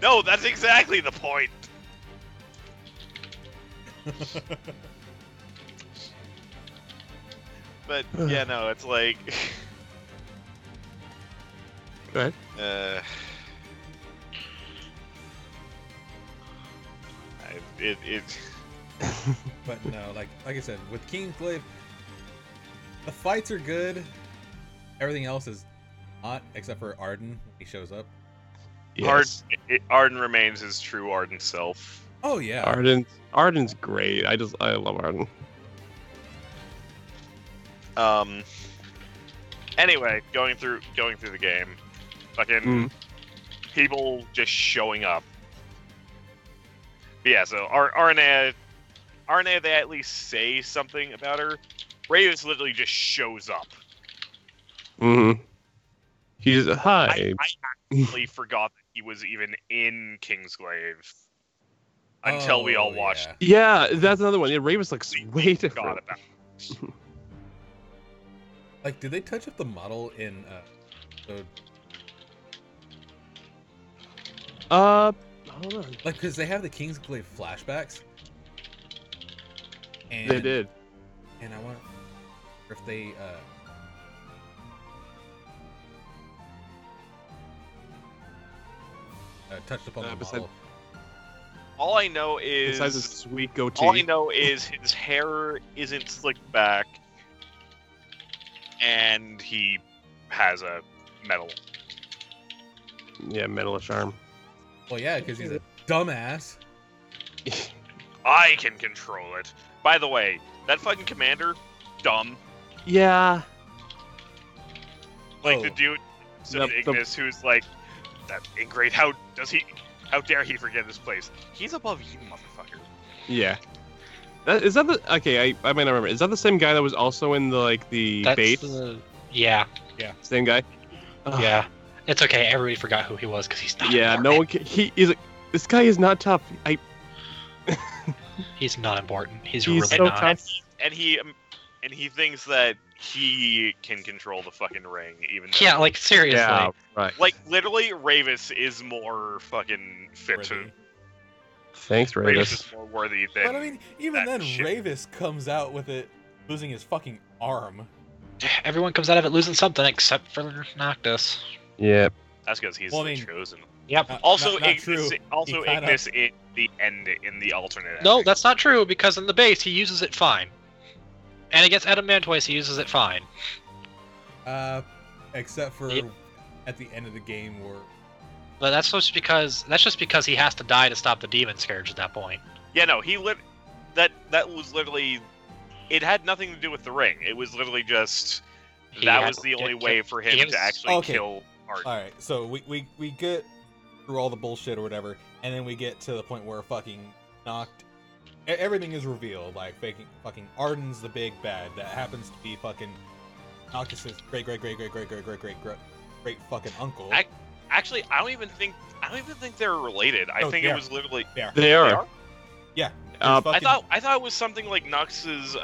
No, that's exactly the point. But yeah, no, it's like. Go ahead. But no, like I said, with Kingsglaive, the fights are good. Everything else is not, except for Arden when he shows up. Yes. Arden remains his true Arden self. Oh yeah, Arden's great. I love Arden. Anyway, going through the game, fucking people just showing up. But yeah, so Arne, they at least say something about her. Ravis literally just shows up. He's hi. I actually forgot that he was even in Kingsglaive until we all watched. Yeah, that's another one. Yeah, Ravis looks way different. About it. Like, did they touch up the model in hold on. like, because they have the Kingsglaive flashbacks. And, They did. And I wonder if they touched upon the model. All I know is Besides his sweet goatee. all I know is his hair isn't slicked back, and he has a medal. Yeah, medalish arm. Well, yeah, because he's a dumbass. I can control it. By the way, that fucking commander, dumb. Yeah. Like the dude, Ignis, who's like, that ain't great. How dare he forget this place? He's above you, motherfucker. Yeah. Is that the okay? I might not remember. Is that the same guy that was also in the bait? Yeah. Same guy. Yeah. It's okay. Everybody forgot who he was because he's not. Yeah. important. No one. He's like, this guy is not tough. He's not important. He's He's really so not. tough. And he thinks that he can control the fucking ring, even though, Yeah, like seriously. Yeah. Right. like literally, Ravis is more fucking fit to. Worthy. Thanks, Ravis Ravis. is more worthy than. But I mean, even that then, shit. Ravis comes out with it losing his fucking arm. Everyone comes out of it losing something except for Noctis. Yeah. That's because he's Well, I the mean- chosen. Yep. Also, not Ignis. true. Also, He kinda- Ignis in the end, in the alternate. No, ending. that's not true because in the base he uses it fine. And against Adam twice he uses it fine. Except for Yep. at the end of the game where But that's just because he has to die to stop the demon scourge at that point. Yeah, no, that was literally. It had nothing to do with the ring. It was literally just He that had was the to only get- way for him he was- to actually Okay. kill Arden. all right, so we get through all the bullshit or whatever, and then we get to the point where fucking everything is revealed, like fucking Arden's the big bad that happens to be fucking Noctis's great fucking uncle. Actually, I don't even think they're related. I No, think they it are. was literally. They are. They They are. are? Yeah. Uh, There's I fucking- thought it was something like Nox's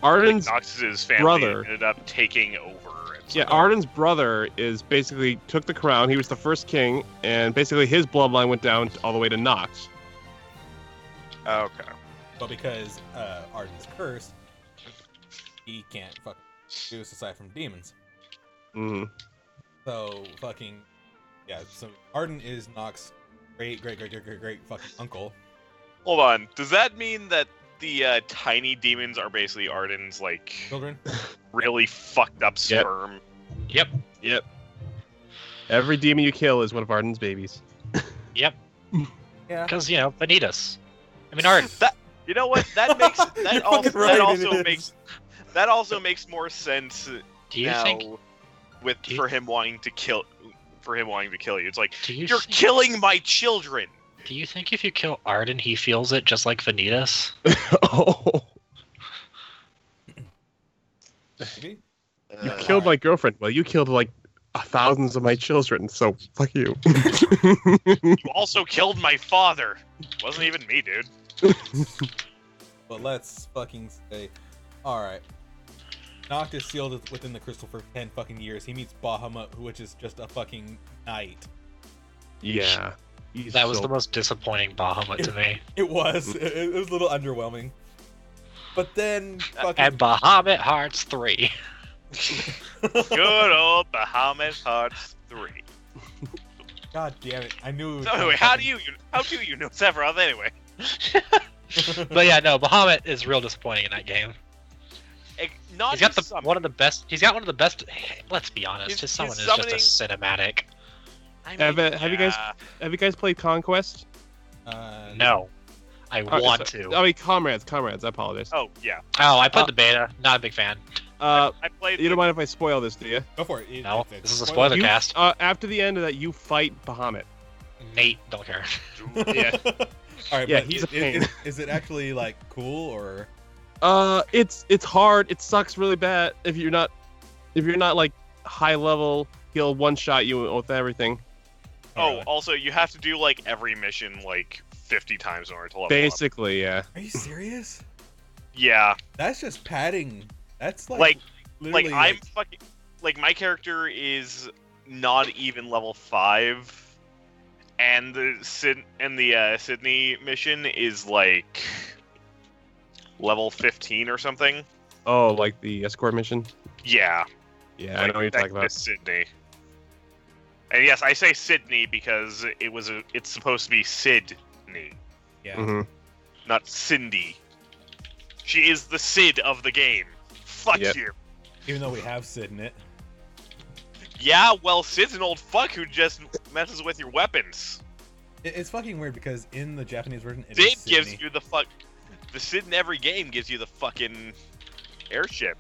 Arden's Nox's family brother. ended up taking over. Yeah, Arden's brother is basically took the crown. He was the first king, and basically his bloodline went down all the way to Nox. Okay. But because Arden's cursed, he can't fucking do this aside from demons. Hmm. So fucking yeah. So Arden is Nox's great fucking uncle. Hold on. Does that mean that the tiny demons are basically Arden's like Children. really fucked up Yep. sperm? Yep. Yep. Every demon you kill is one of Arden's babies. Yep. Yeah. Because, Vanitas. I mean, Arden. You know what? That makes You're fucking right, that also makes more sense Do you now think? for him wanting to kill you. It's like Do you you're think, killing my children. Do you think if you kill Arden, he feels it just like Vanitas? Oh. Maybe? You killed my girlfriend. Well, you killed like thousands of my children, so fuck you. You also killed my father. Wasn't even me, dude. But let's fucking say, all right. Noct is sealed within the crystal for 10 fucking years. He meets Bahamut, which is just a fucking knight. Yeah. That was the most disappointing Bahamut to me. It was. It was a little underwhelming. But then fucking... And Bahamut Hearts 3. Good old Bahamut Hearts 3. God damn it! I knew. It So anyway, how do you know Sephiroth anyway? But yeah, no, Bahamut is real disappointing in that game. Not He's got one of the best. He's got one of the best. Let's be honest, his summon is summoning... just a cinematic. I mean, have you guys played Conquest? No, I want to. I mean, Comrades. I apologize. Oh yeah. Oh, I played the beta. Not a big fan. I played. You don't mind if I spoil this, do you? Go for it. No, this is a spoiler cast. After the end of that, you fight Bahamut. Nate, don't care. Yeah. All right. Yeah, But he's a pain. Is it actually like cool or? It's hard. It sucks really bad if you're not like high level. He'll one shot you with everything. Oh, also you have to do like every mission like 50 times in order to level Basically, yeah. Are you serious? Yeah. That's just padding. That's like literally, I'm fucking like my character is not even level 5, and the Sydney mission is like level 15 or something. Oh, like the escort mission? Yeah. Yeah, I know what you're talking about. Sydney. And yes, I say Sydney because it's supposed to be Sydney, Yeah. Mm-hmm. not Cindy. She is the Sid of the game. Fuck you. Even though we have Sid in it. Yeah, well, Sid's an old fuck who just messes with your weapons. It's fucking weird because in the Japanese version, it Sid is Sydney. gives you the fuck. The Sid in every game gives you the fucking airship.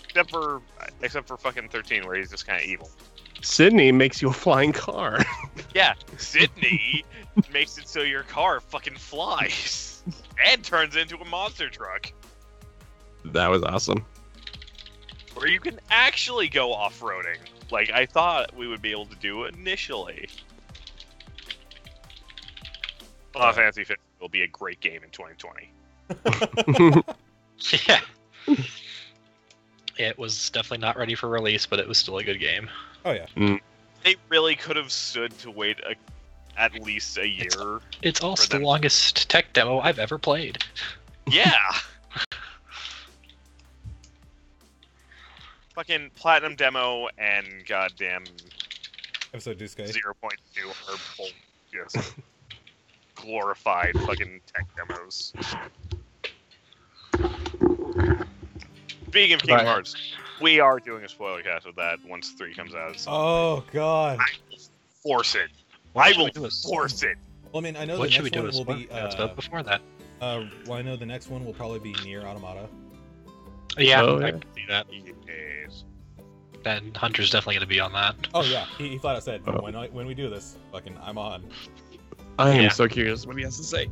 Except for fucking 13, where he's just kind of evil. Sydney makes you a flying car. Yeah, Sydney makes it so your car fucking flies and turns into a monster truck, That was awesome. where you can actually go off-roading, like I thought we would be able to do initially. Final Fantasy XV will be a great game in 2020. Yeah. It was definitely not ready for release, but it was still a good game. Oh yeah. They really could have stood to wait at least a year. It's also them. the longest tech demo I've ever played. Yeah! Fucking platinum demo and goddamn Episode Dusuke. 0.2 are both just glorified fucking tech demos. Speaking of Kingdom Hearts, we are doing a spoiler cast of that once 3 comes out. So Oh god. I will force it. What I should will we do force it. Well, I mean, I know What the should we next do one with will be. but before that? Well, I know the next one will probably be Nier Automata. Yeah, Oh, I yeah. can see that. Yes. Then Hunter's definitely going to be on that. Oh yeah, he flat out said Oh. when we do this, fucking I'm on. I am Yeah. so curious what he has to say.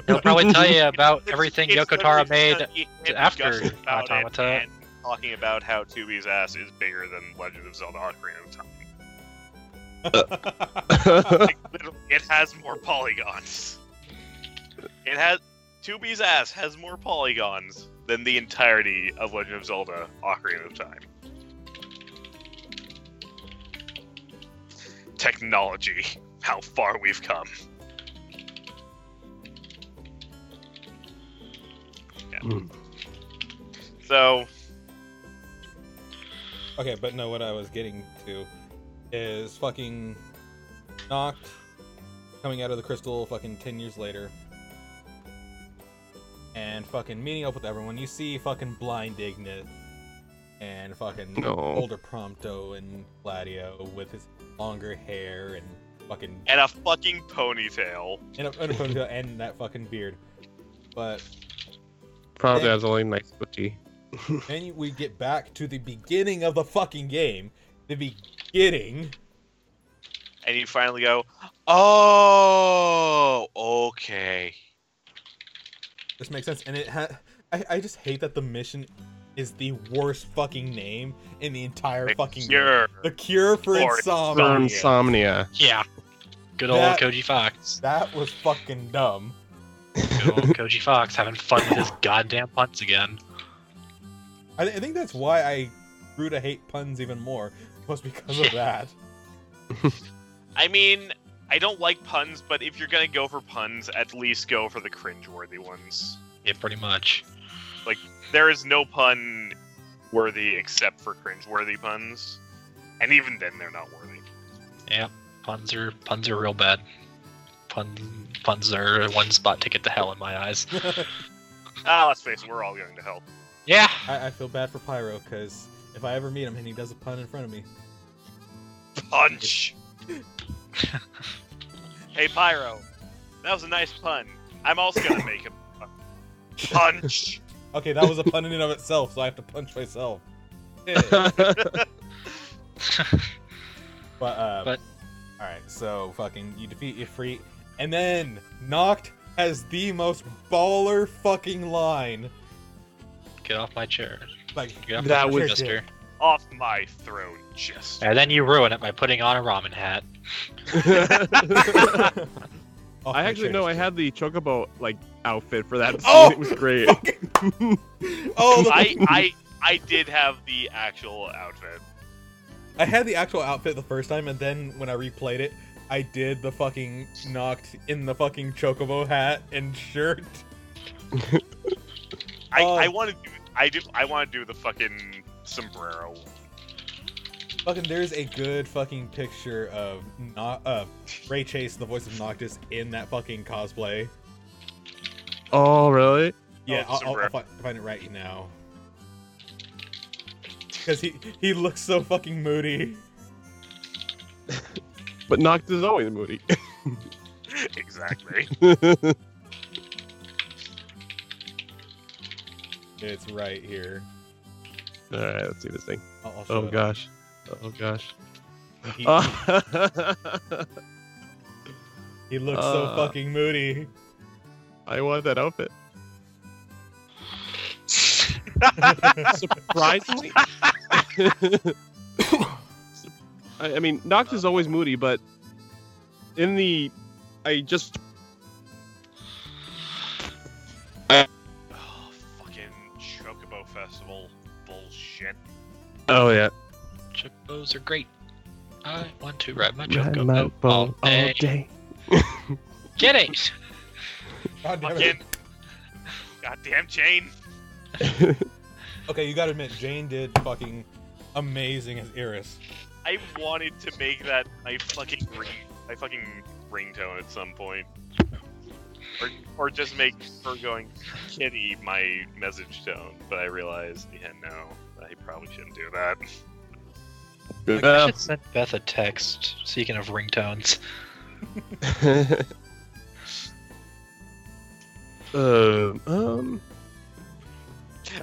He'll probably tell you about everything It's Yoko Taro literally made just he after gushing about it Automata. and talking about how 2B's ass is bigger than Legend of Zelda Ocarina of Time. Like, literally, it has more polygons. 2B's ass has more polygons than the entirety of Legend of Zelda Ocarina of Time. Technology. How far we've come. Yeah. Mm. So, Okay, but no, what I was getting to is fucking Noct coming out of the crystal fucking 10 years later and fucking meeting up with everyone. You see fucking blind Ignis and fucking No. older Prompto and Gladio with his longer hair and fucking and a fucking ponytail. and a ponytail and that fucking beard. But Probably has a really nice booty. then we get back to the beginning of the fucking game. The beginning. And you finally go, oh, okay. This makes sense. And I just hate that the mission is the worst fucking name in the entire fucking Cure. game. The Cure for For Insomnia. For insomnia. Yeah. Good old That- Koji Fox. That was fucking dumb. Good old Koji Fox having fun with his goddamn punts again. I think that's why I grew to hate puns even more, was because of that. I mean, I don't like puns, but if you're gonna go for puns, at least go for the cringeworthy ones. Yeah, pretty much. Like, there is no pun worthy except for cringeworthy puns, and even then, they're not worthy. Yeah, puns are real bad. Puns are one spot ticket to hell in my eyes. Let's face it, we're all going to hell. Yeah. I feel bad for Pyro, because if I ever meet him and he does a pun in front of me... Punch! Hey, Pyro, that was a nice pun. I'm also gonna make him punch! Okay, that was a pun in and of itself, so I have to punch myself. Yeah. But alright, so fucking you defeat Ifrit, and then Noct has the most baller fucking line. Get off my chair. Like, Get off that my was chair, Jester. Off my throne, Jester. And then you ruin it by putting on a ramen hat. I actually know I had the Chocobo like outfit for that scene. Oh! It was great. Oh, I did have the actual outfit. I had the actual outfit the first time, and then when I replayed it, I did the fucking Noct in the fucking Chocobo hat and shirt. I want to do the fucking sombrero. Fucking, there's a good fucking picture of Ray Chase, the voice of Noctis, in that fucking cosplay. Oh, really? Yeah, Oh, I'll find it right now. Because he looks so fucking moody. But Noct is always moody. Exactly. It's right here. Alright, let's see this thing. I'll show Oh it. gosh. Oh gosh. He, he looks so fucking moody. I want that outfit. Surprisingly. I mean, Noct is always moody, but in the... Fucking Chocobo Festival bullshit. Oh, yeah. Chocobos are great. I want to ride my Ride chocobo my all boat day. Get it! God damn it. Fucking goddamn Jane. Okay, you gotta admit, Jane did fucking amazing as Iris. I wanted to make that my fucking ringtone at some point, or just make her going kitty my message tone. But I realized, yeah, no, I probably shouldn't do that. Like, I should send Beth a text, speaking of ringtones.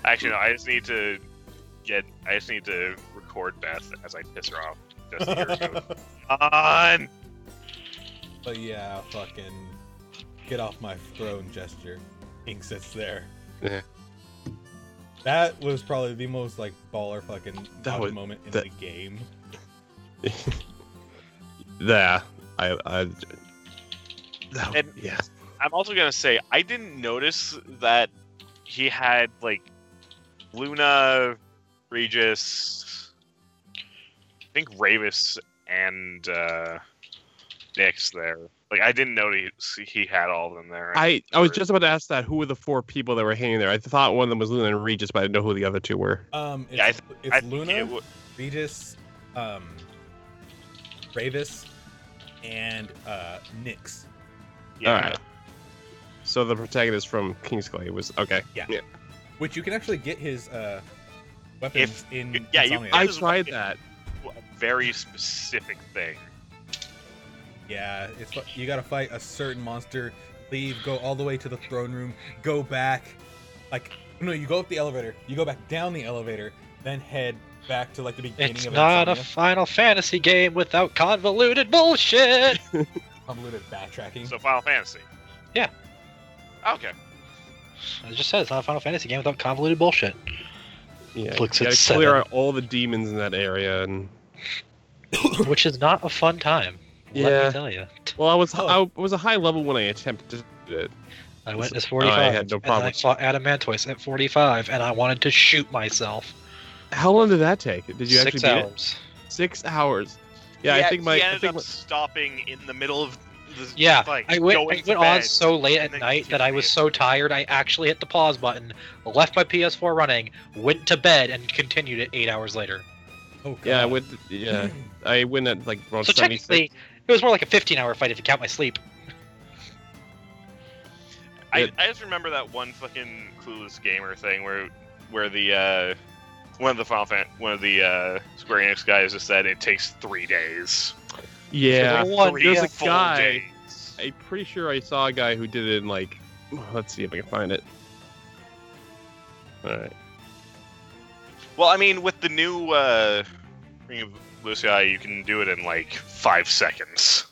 Actually, no, I just need to record Beth as I piss her off. Just to hear her go, on. But yeah, fucking get off my throne gesture. King sits there. Yeah. That was probably the most like baller fucking That was- moment in that- the game. Yeah. Yeah. I'm also gonna say I didn't notice that he had like Luna, Regis, I think Ravis, and Nyx there. Like I didn't notice he had all of them there. I was just about to ask that. Who were the four people that were hanging there? I thought one of them was Luna and Regis, but I didn't know who the other two were. It's, Yeah, it's I think Luna, Regis, Ravis, and Nyx. Yeah. Alright. So the protagonist from Kingsglaive was okay. Yeah. Yeah. Which you can actually get his weapons in yeah, you- Insomniac. I This is tried like- that. A very specific thing. Yeah, it's you gotta fight a certain monster, leave, go all the way to the throne room, go back, like no, you go up the elevator, you go back down the elevator, then head back to like the beginning It's of not a Insomnia. Final Fantasy game without convoluted bullshit! Convoluted backtracking. So Final Fantasy. Yeah. Okay. I just said it's not a Final Fantasy game without convoluted bullshit. Yeah. Looks You at gotta 7. clear out all the demons in that area, and Which is not a fun time. Let Yeah. me tell you. well, I was a high level when I attempted it. I went as 45. I had no problem. And I fought Adamantoise at 45, and I wanted to shoot myself. How long did that take? Did you 6 actually beat hours. it? 6 hours. Yeah, I think he ended up stopping in the middle of the Yeah, like, I went on bed, so late at and then night that I was continued. so tired I actually hit the pause button, left my PS4 running, went to bed, and continued it 8 hours later. Oh, God. Yeah, I went at like around So 76. technically, it was more like a 15-hour fight if you count my sleep. I just remember that one fucking Clueless Gamer thing where the one of the Square Enix guys just said it takes 3 days. Yeah, One, there's yeah. a Full guy. days. I'm pretty sure I saw a guy who did it in like. Let's see if I can find it. All right. Well, I mean, with the new Ring of Lucia, you can do it in like 5 seconds.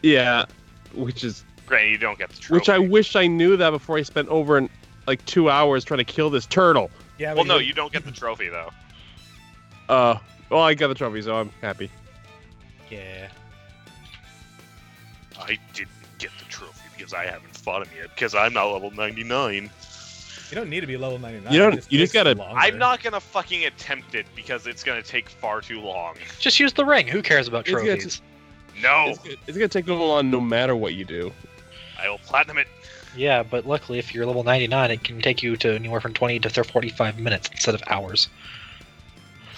Yeah, which is Granted, you don't get the trophy. which I wish I knew that before I spent over like 2 hours trying to kill this turtle. Yeah, Well, but no, you don't get the trophy though. Well, I got the trophy, so I'm happy. Yeah. I didn't get the trophy because I haven't fought him yet because I'm not level 99. You don't need to be level 99. You don't- it you just takes gotta- longer. I'm not gonna fucking attempt it because it's gonna take far too long. Just use the ring. Who cares about It's gonna trophies? No, It's gonna take no long no matter what you do. I will platinum it. Yeah, but luckily, if you're level 99, it can take you to anywhere from 20 to 45 minutes instead of hours.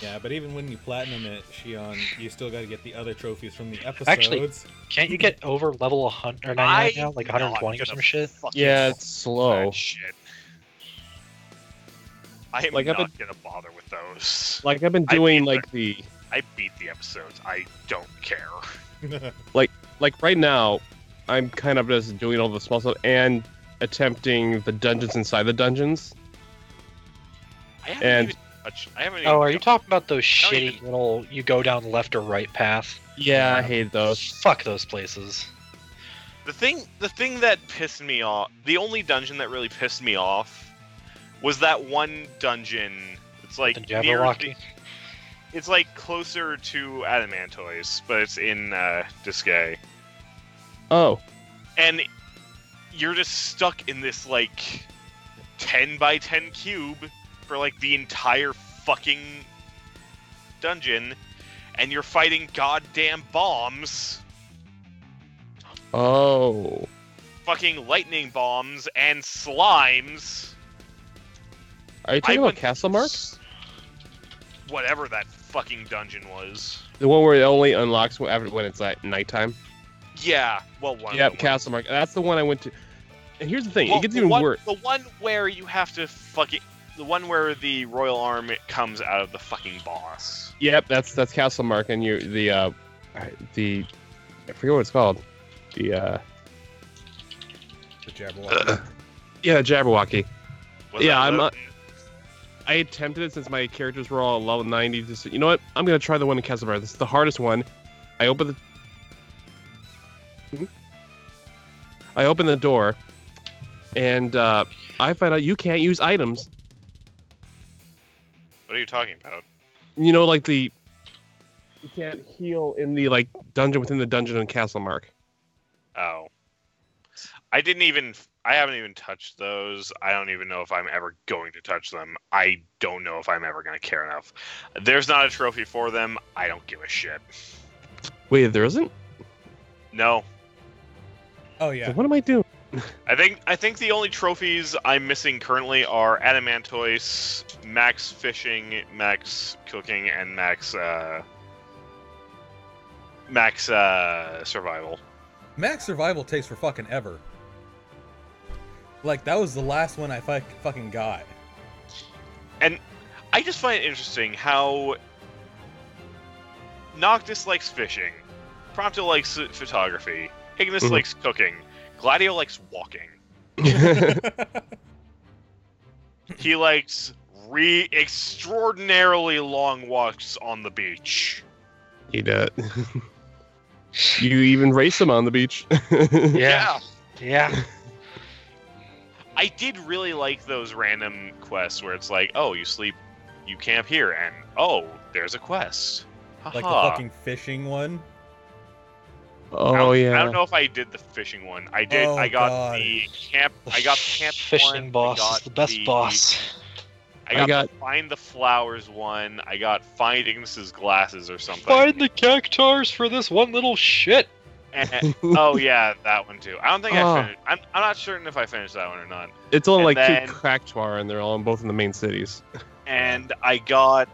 Yeah, but even when you platinum it, Shion, you still got to get the other trophies from the episodes. Actually, can't you get over level 100 or 99 now? Like I'm 120 or not some gonna shit? fucking Yeah, it's fuck slow. that shit. I am Like, I've not gonna bother with those. Like I've been I doing beat like the I beat the episodes. I don't care. like right now, I'm kind of just doing all the small stuff and attempting the dungeons inside the dungeons. I haven't And- even touched. I haven't. Oh, even are you talking about those don't shitty even- little you go down the left or right path? Yeah, I hate those. Fuck those places. The thing that pissed me off, the only dungeon that really pissed me off, was that one dungeon. It's like The near Jabberwocky? it's like closer to Adamantoise, but it's in Disgaea. Oh, And you're just stuck in this like 10 by 10 cube for like the entire fucking dungeon, and you're fighting goddamn bombs, oh. fucking lightning bombs and slimes. Are you talking I about went- Castle Mark? Whatever that fucking dungeon was. The one where it only unlocks when it's at nighttime? Yeah, well, one. Yep, of them. Castle Mark. That's the one I went to. And here's the thing, Well, it gets the even one, worse. The one where you have to fucking, the one where the royal arm comes out of the fucking boss. Yep, that's Castle Mark, and the I forget what it's called. The Jabberwocky. Yeah, Jabberwocky. Was Yeah, that I'm low? not- I attempted it since my characters were all level 90. You know what? I'm gonna try the one in Castle Mark. This is the hardest one. I open the door, and I find out you can't use items. What are you talking about? You know, like you can't heal in the like dungeon within the dungeon in Castle Mark. Oh. I haven't even touched those. I don't even know if I'm ever going to touch them. I don't know if I'm ever going to care enough. There's not a trophy for them. I don't give a shit. Wait, there isn't? No. Oh yeah. So what am I doing? I think the only trophies I'm missing currently are Adamantoise, Max Fishing, Max Cooking, and Max Survival. Max Survival takes for fucking ever. Like, that was the last one I fucking got. And I just find it interesting how Noctis likes fishing, Prompto likes photography, Ignis Mhm. likes cooking, Gladio likes walking. He likes extraordinarily long walks on the beach. He does. You even race him on the beach. Yeah. Yeah. I did really like those random quests where it's like, oh, you camp here, and oh, there's a quest. Like the Haha. fucking fishing one. Oh yeah. I don't know if I did the fishing one. I did. Oh, I got God. the camp. I got the camp Fishing one. boss I got is the best boss. I got the find the flowers one. I got find Ignis's glasses or something. Find the cactars for this one little shit. And, oh yeah, that one too. I don't think I finished. I'm not certain if I finished that one or not. It's only like then, 2 Cracktuar, and they're all both in the main cities. And I got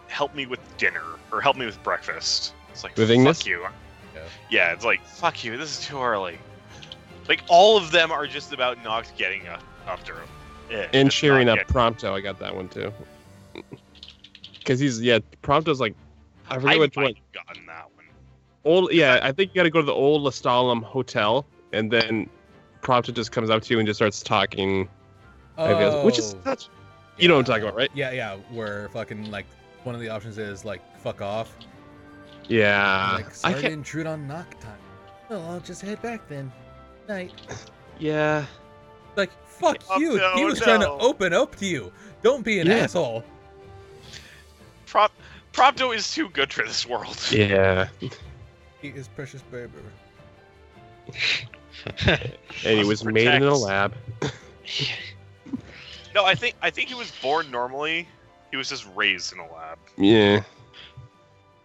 help me with dinner or help me with breakfast. It's like With Ignis? fuck you. Yeah. Yeah, it's like fuck you. This is too early. Like all of them are just about Noct getting up to him. And cheering up Prompto, I got that one too. Because Prompto's like, I forget which one. Gotten that one. I think you got to go to the old Lestalem hotel, and then Prompto just comes up to you and just starts talking. Which is such. You know what I'm talking about, right? Yeah. Where fucking like one of the options is like fuck off. Yeah. Like sorry to intrude on knock time. Well, I'll just head back then. Night. Yeah. Like fuck you. No, he was trying to open up to you. Don't be an asshole. Prompto is too good for this world. Yeah. He is precious baby. And he was made in a lab. No, I think he was born normally. He was just raised in a lab. Yeah.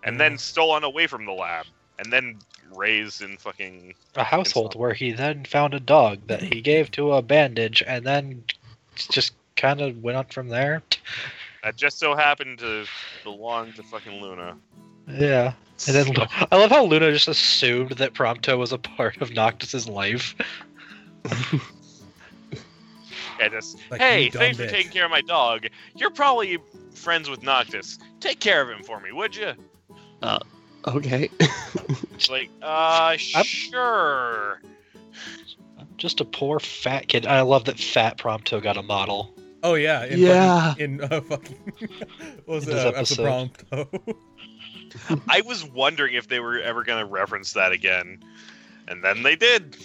And then stolen away from the lab. And then raised in fucking... A household where he then found a dog that he gave to a bandage and then just kind of went on from there. That just so happened to belong to fucking Luna. Yeah. And then I love how Luna just assumed that Prompto was a part of Noctis's life. Yeah, just, like, hey, thanks for taking care of my dog. You're probably friends with Noctis. Take care of him for me, would you? Okay. It's like, sure. I'm just a poor fat kid. I love that fat Prompto got a model. Oh yeah. In fucking what was it? Episode Prompto. I was wondering if they were ever going to reference that again. And then they did.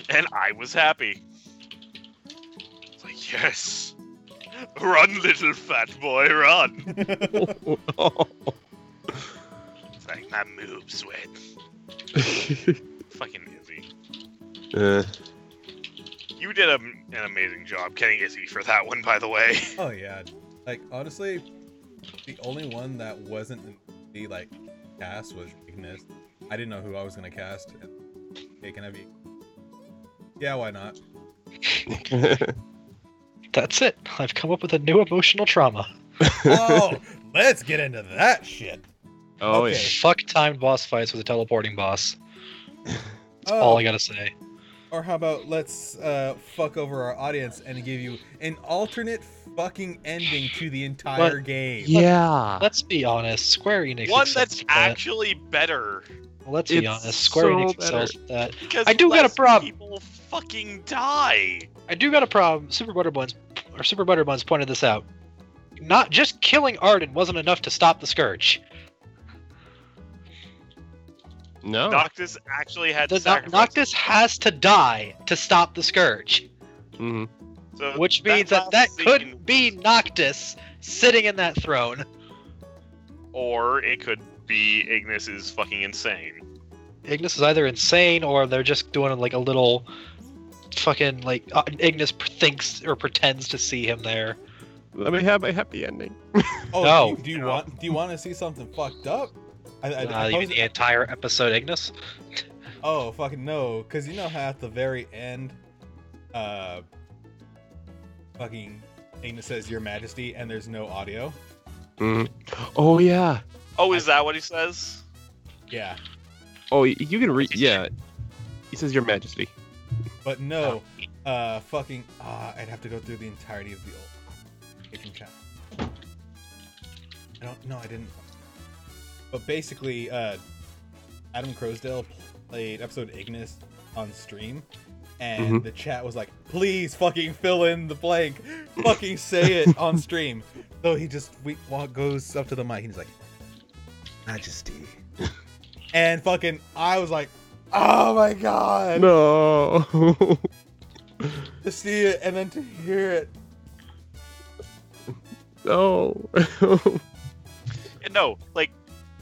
And I was happy. It's like, yes. Run, little fat boy, run. It's like, my move, Sweat. Fucking Izzy. You did an amazing job getting Izzy for that one, by the way. Oh yeah. Like honestly, the only one that wasn't the like cast was Ignis. I didn't know who I was gonna cast. Hey, can I be? Yeah, why not? That's it. I've come up with a new emotional trauma. Oh, let's get into that shit. Oh Okay. yeah. Fuck timed boss fights with a teleporting boss. That's all I gotta say. Or how about let's fuck over our audience and give you an alternate fucking ending to the entire game. Yeah. Let's be honest. Square Enix. One accepts that's that. actually better. Let's be honest. Square so Enix better. excels at that. Because I do got a less problem. People fucking die. I do got a problem. Super Butterbuns pointed this out. Not just killing Arden wasn't enough to stop the Scourge. No. Noctis actually had to sacrifice. Noctis has to die to stop the Scourge. Mm-hmm. So Which means that last couldn't scene- be Noctis sitting in that throne. Or it could be Ignis is fucking insane. Ignis is either insane or they're just doing like a little fucking like Ignis thinks or pretends to see him there. Let me have a happy ending. Oh, No. do you want to see something fucked up? I You mean the entire episode, Ignis? Oh, fucking no. Because you know how at the very end, fucking Ignis says, Your Majesty, and there's no audio? Oh, yeah. Oh, is that what he says? Yeah. Oh, you can read. Yeah. He says, Your Majesty. But no, fucking, I'd have to go through the entirety of the old patron channel. I didn't. But basically, Adam Crosdale played episode Ignis on stream, and the chat was like, please fucking fill in the blank. Fucking say it on stream. So he just goes up to the mic and he's like, Majesty. And fucking, I was like, oh my god. No. To see it and then to hear it. No. No, like,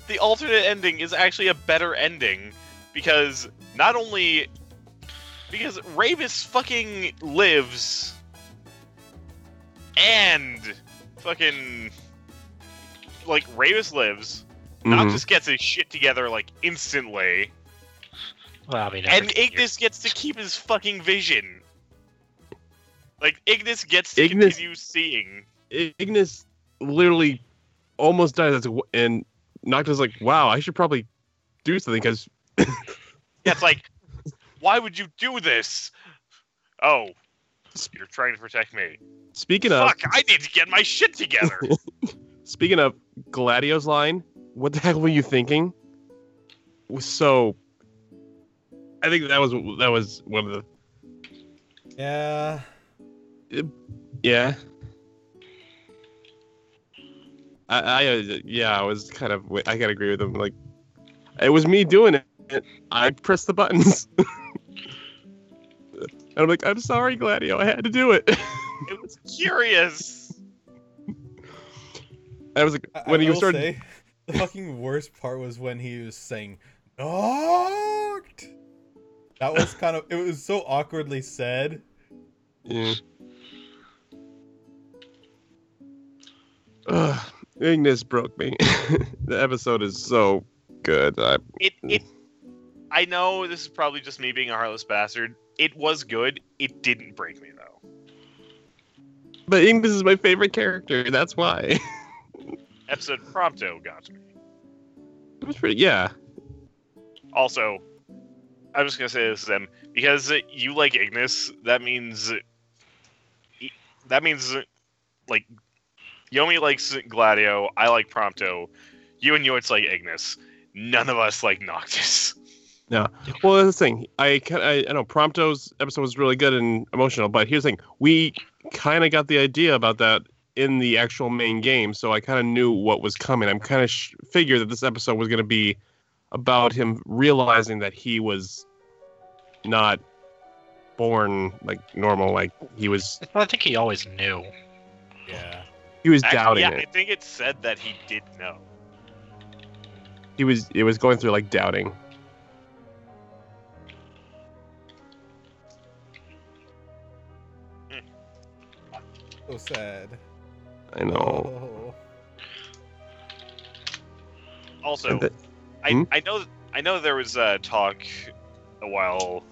the alternate ending is actually a better ending because not only because Ravis fucking lives and fucking like Ravis lives, Noctis gets his shit together like instantly. Well, I mean, and Ignis gets to keep his fucking vision. Like Ignis gets to continue seeing. Ignis literally almost dies, and Noctis is like, "Wow, I should probably do something." Because yeah, it's like, why would you do this? Oh, you're trying to protect me. Speaking of, fuck, I need to get my shit together. Speaking of Gladio's line, what the hell were you thinking? So, I think that was one of the. Yeah. Yeah. I was kind of. I gotta agree with him. Like, it was me doing it. I pressed the buttons. And I'm like, I'm sorry, Gladio. I had to do it. It was curious. I was like, when you started. Say, the fucking worst part was when he was saying, "Knocked." That was kind of. It was so awkwardly said. Yeah. Ignis broke me. The episode is so good. I know this is probably just me being a heartless bastard. It was good. It didn't break me though. But Ignis is my favorite character. That's why. Episode Prompto got me. It was pretty. Yeah. Also, I'm just gonna say this to them because you like Ignis. That means like. Yomi likes Gladio, I like Prompto, you and Yoitz like Ignis. None of us like Noctis. No. Well, that's the thing. I know Prompto's episode was really good and emotional, but here's the thing. We kind of got the idea about that in the actual main game, so I kind of knew what was coming. I'm kind of figured that this episode was going to be about him realizing that he was not born like normal, like he was... I think he always knew. Yeah. He was doubting it. I think it said that he did know. It was going through like doubting. So sad. I know. Oh. Also, I know there was talk a while,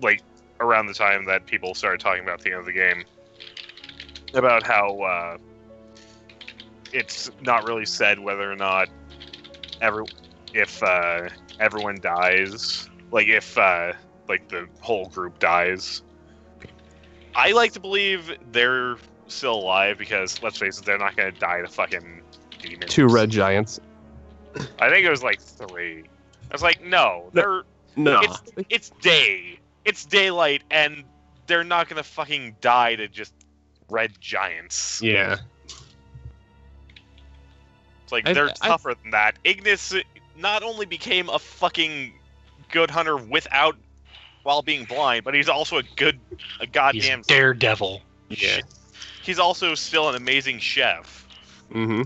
like around the time that people started talking about the end of the game, about how it's not really said whether or not everyone dies, like if like the whole group dies. I like to believe they're still alive because let's face it, they're not going to die to fucking demons. 2 red giants. I think it was like 3. I was like, no. It's day. It's daylight, and they're not going to fucking die to just red giants. Yeah. Like, they're tougher than that. Ignis not only became a fucking good hunter while being blind, but he's also a goddamn... He's daredevil. Yeah. He's also still an amazing chef. Mm-hmm.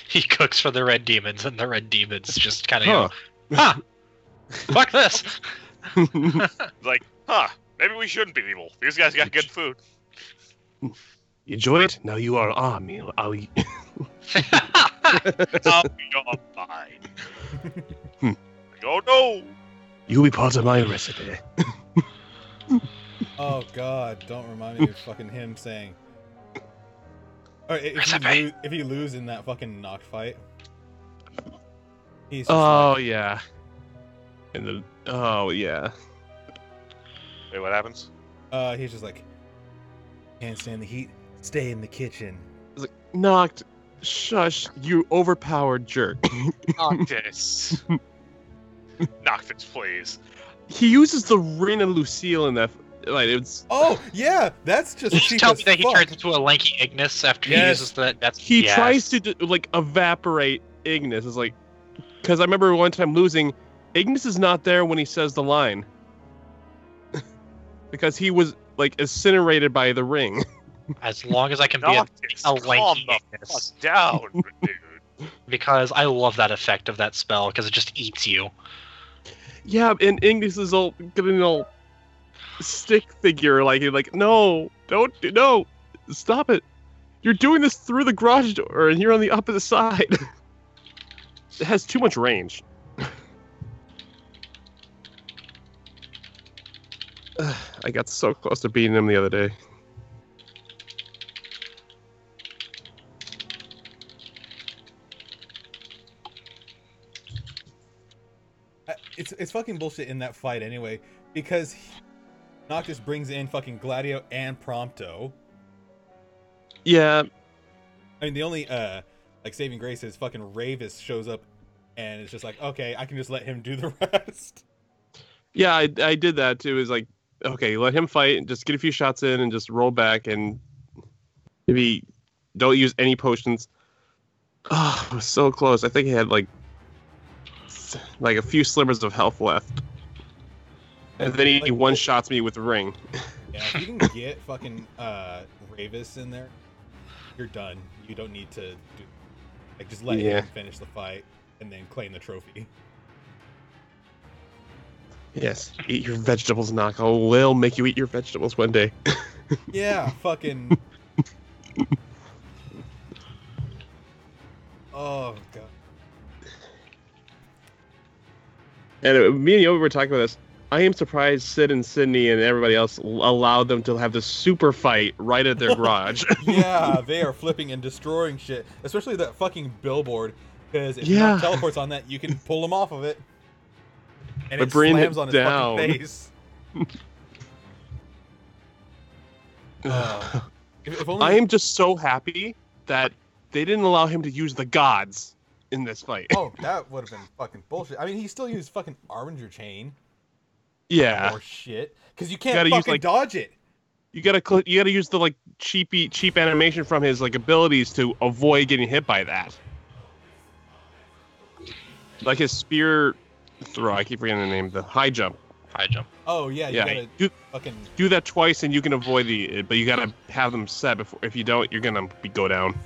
He cooks for the red demons, and the red demons just kind of fuck this! Like, maybe we shouldn't be evil. These guys got good food. You enjoy it? Now you are our meal. I'll eat. Oh, you're fine. Oh no! You'll be part of my recipe. Oh god, don't remind me of fucking him saying... Or if you lose in that fucking knock fight... He's just yeah. Yeah. Wait, what happens? He's just like... Can't stand the heat, stay in the kitchen. It's like, Noct, shush, you overpowered jerk. Noctis. Noctis, please. He uses the Ring of Lucille in that. Like, it's. Oh yeah, that's just. Did you tell me that he turns into a lanky Ignis after he uses that? He tries to like evaporate Ignis. It's like, because I remember one time losing. Ignis is not there when he says the line. Because he was like incinerated by the ring. As long as I can be Noctis, a calm lanky the Ignis. fuck down, dude. Because I love that effect of that spell, because it just eats you. Yeah, and Ignis is all getting all stick figure, like no, no, stop it. You're doing this through the garage door, and you're on the opposite side. It has too much range. I got so close to beating him the other day. It's fucking bullshit in that fight anyway, because Noctis brings in fucking Gladio and Prompto. Yeah. I mean, the only like saving grace is fucking Ravis shows up, and it's just like, okay, I can just let him do the rest. Yeah, I did that too. Is like, okay, let him fight and just get a few shots in and just roll back and maybe don't use any potions. Oh, it was so close. I think he had like a few slivers of health left. And then he one-shots me with the ring. Yeah, if you can get fucking Ravis in there, you're done. You don't need to do, like, just let him finish the fight and then claim the trophy. Yes, eat your vegetables, Nako. We'll make you eat your vegetables one day. Yeah, fucking. Oh god. And me and Yobi were talking about this. I am surprised Sid and Sydney and everybody else allowed them to have this super fight right at their garage. Yeah, they are flipping and destroying shit, especially that fucking billboard. Because if Knock teleports on that, you can pull him off of it. And but it slams on his down. fucking face. If only... I am just so happy that they didn't allow him to use the gods in this fight. Oh, that would have been fucking bullshit. I mean, he still used fucking Arbinger Chain. Yeah. Or shit. Because you can't fucking dodge it. You gotta use the like cheap animation from his like abilities to avoid getting hit by that. Like his spear throw, I keep forgetting the name, the high jump. High jump. Oh yeah, you gotta fucking do that twice and you can avoid but you gotta have them set before. If you don't, you're gonna go down.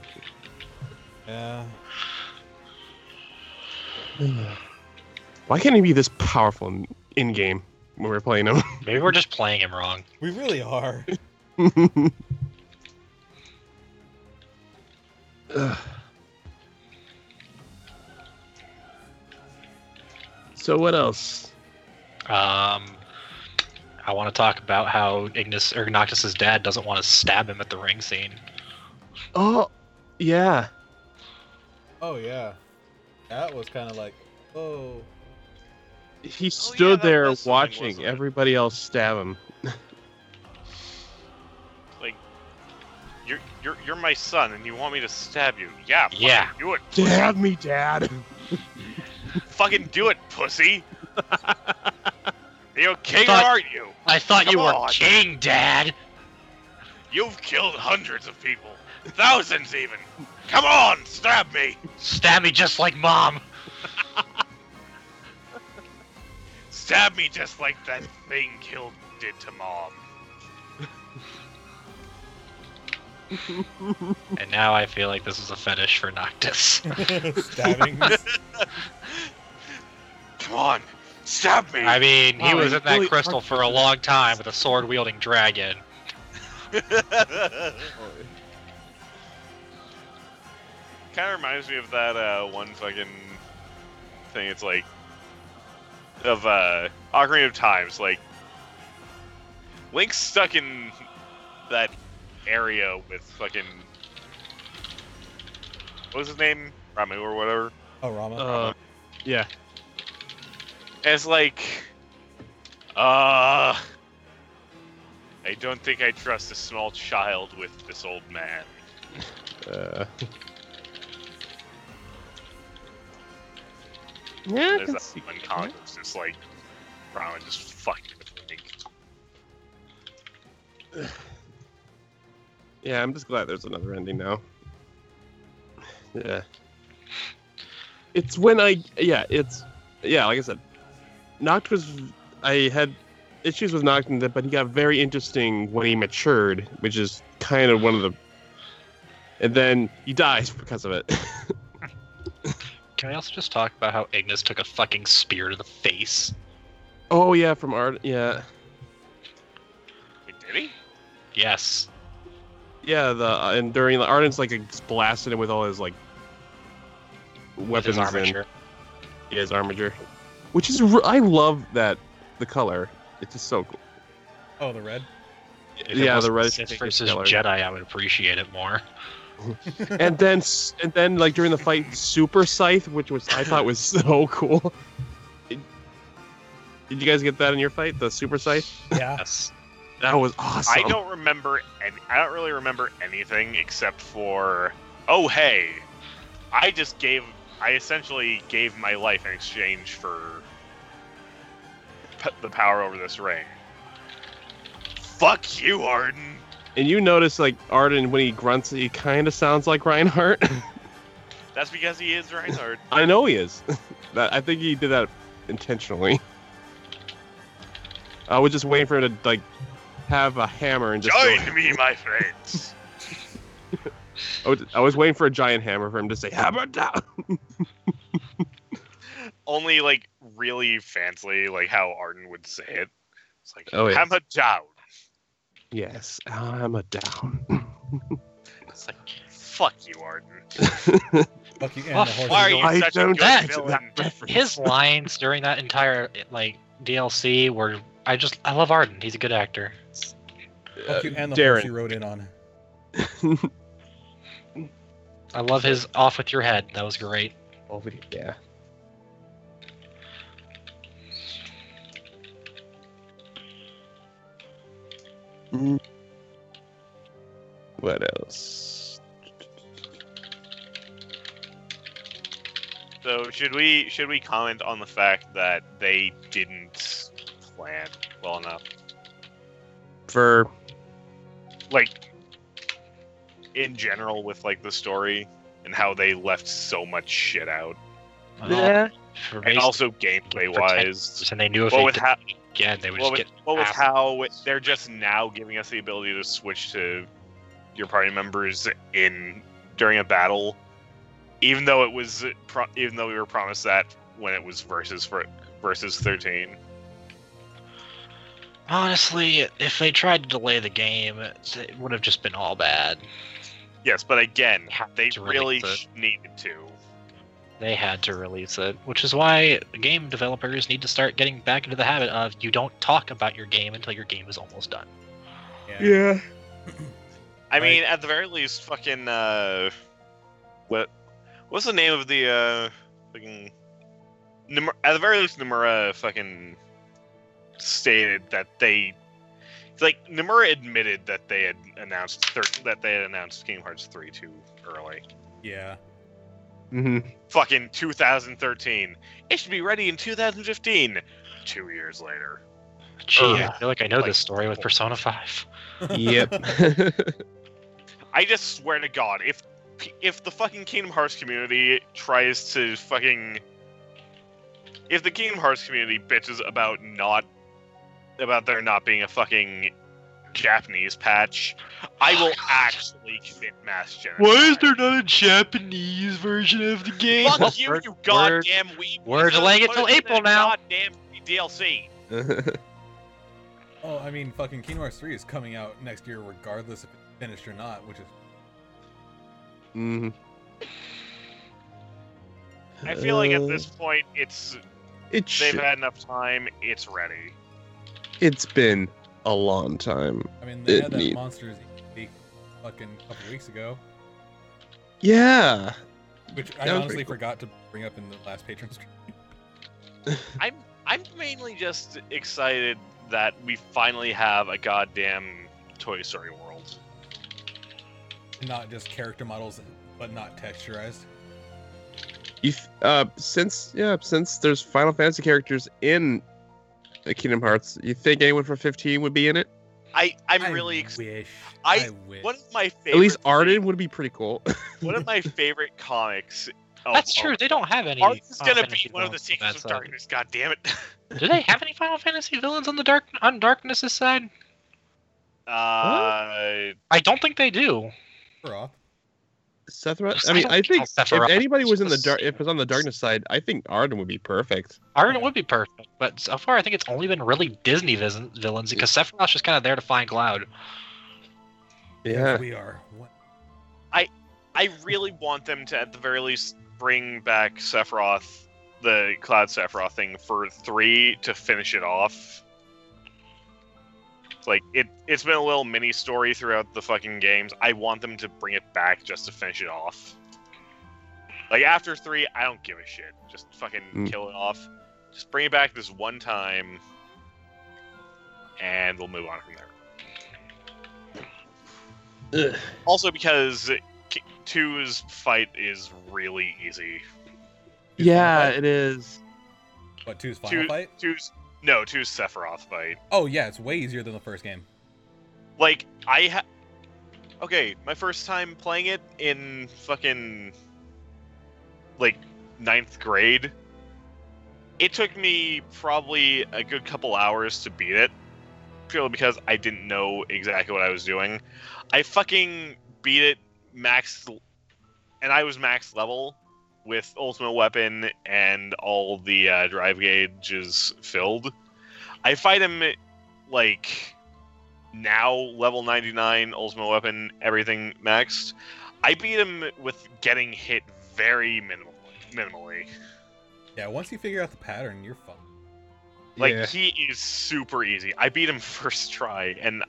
Yeah. Why can't he be this powerful in game when we're playing him? Maybe we're just playing him wrong. We really are. So what else? I want to talk about how Ignis or Noctis's dad doesn't want to stab him at the ring scene. Oh, yeah. Oh yeah. That was kind of like, oh. He stood there watching everybody else stab him. Like, you're my son, and you want me to stab you? Yeah. Yeah. Do it. Pussy. Stab me, Dad. Fucking do it, pussy. Are you king or aren't you? I thought you were on. king, Dad. You've killed hundreds of people, thousands even. Come on, stab me. Stab me just like Mom. Stab me just like that thing Kill did to Mom. And now I feel like this is a fetish for Noctis. Stabbing. Come on, stab me. I mean, he was in that crystal for a long time with a sword-wielding dragon. Kind of reminds me of that one fucking thing. It's like of Ocarina of Times. Like Link's stuck in that area with fucking what was his name? Ramu or whatever. Oh, Rama. Yeah. And it's like, I don't think I trust a small child with this old man. Yeah, There's that one comment that's just like, Ramen just fucking with Link. Yeah, I'm just glad there's another ending now. Yeah. It's when like I said, Noctis, I had issues with Nocturne, but he got very interesting when he matured, which is kind of one of the. And then he dies because of it. Can we also just talk about how Ignis took a fucking spear to the face? Oh yeah, from Arden. Yeah. Wait, did he? Yes. Yeah, and during the Arden's like blasted him with all his like weapons. His armature. Yeah, his armature. Which is I love that the color. It's just so cool. Oh, the red. Yeah, the red Sith versus Jedi. I would appreciate it more. and then like during the fight, Super Scythe, which I thought was so cool. Did you guys get that in your fight? The Super Scythe? Yeah. Yes. That was awesome. I don't really remember anything except for, oh hey, I essentially gave my life in exchange for the power over this ring. Fuck you, Arden. And you notice, like, Arden, when he grunts, he kind of sounds like Reinhardt. That's because he is Reinhardt. I know he is. I think he did that intentionally. I was just waiting for him to, like, have a hammer and just Join me, my friends. I was waiting for a giant hammer for him to say, hammer down! Only, like, really fancy, like how Arden would say it. It's like, Oh, yeah. hammer down. Yes, hammer down. It's like, fuck you, Arden. Fuck you and Oh, the horse. Why are you I such a don't good get villain? that reference. His lines during that entire DLC were I love Arden. He's a good actor. Fuck you and the Darren. horse you rode in on. I love his off with your head. That was great. Yeah. What else? So should we comment on the fact that they didn't plan well enough? For Like, in general, with like the story and how they left so much shit out, For and also gameplay wise. and they knew if What they with did how it again, they would just get. what with ass- how they're just now giving us the ability to switch to your party members during a battle, even though we were promised that when it was versus 13. Honestly, if they tried to delay the game, it would have just been all bad. Yes, but again, Had they to really release it. needed to. They had to release it, which is why game developers need to start getting back into the habit of you don't talk about your game until your game is almost done. yeah. I mean, at the very least, fucking what's the name of the fucking at the very least, Nomura fucking stated that Nomura admitted that they had announced Kingdom Hearts 3 too early. Yeah. Mm-hmm. Fucking 2013. It should be ready in 2015. 2 years later. Gee, Ugh. I feel like I know Like- this story with Persona 5. Yep. I just swear to God, if the fucking Kingdom Hearts community tries to fucking, if the Kingdom Hearts community bitches about there not being a fucking Japanese patch, I will actually commit mass genocide. not a Japanese version of the game? Fuck you, you goddamn weeb! we're delaying it till April now. Goddamn DLC. Oh, I mean, fucking Kingdom Hearts 3 is coming out next year regardless if it's finished or not, which is... Mm-hmm. I feel like at this point, they've should. had enough time. It's ready. It's been a long time. I mean, they It had that need- Monsters leak fucking a couple weeks ago, Yeah. which That I was honestly pretty cool. forgot to bring up in the last patron stream. I'm mainly just excited that we finally have a goddamn Toy Story world. Not just character models, but not texturized. Since there's Final Fantasy characters in Kingdom Hearts, you think anyone from 15 would be in it? I'm really wish. I- wish. one of my favorite At least Arden would be pretty cool. one of my favorite comics That's true. They don't have any. Arden is Final gonna Fantasy be one of the villains on Secrets that of side. Darkness. God damn it. Do they have any Final Fantasy villains on Darkness's side? I don't think they do. Sephiroth. Sephiroth. I mean, I think if anybody was in the if it was on the darkness side, I think Arden would be perfect. Arden would be perfect, but so far I think it's only been really Disney villains because Sephiroth's just kind of there to find Cloud. Yeah, we are. What? I really want them to, at the very least, bring back Sephiroth, the Cloud Sephiroth thing for 3 to finish it off. Like, it's been a little mini story throughout the fucking games. I want them to bring it back just to finish it off. Like, after 3, I don't give a shit. Just fucking kill it off. Just bring it back this one time, and we'll move on from there. Ugh. Also because 2's fight is really easy. Yeah, it is. What, 2's final fight? 2's Sephiroth fight. Oh yeah, it's way easier than the first game. Like, okay, my first time playing it in fucking, like, 9th grade, it took me probably a good couple hours to beat it, purely because I didn't know exactly what I was doing. I fucking beat it max, and I was max level with ultimate weapon and all the drive gauges filled. I fight him like now level 99, ultimate weapon, everything maxed. I beat him with getting hit very minimally. Yeah, once you figure out the pattern, you're fine. Like, he is super easy. I beat him first try, and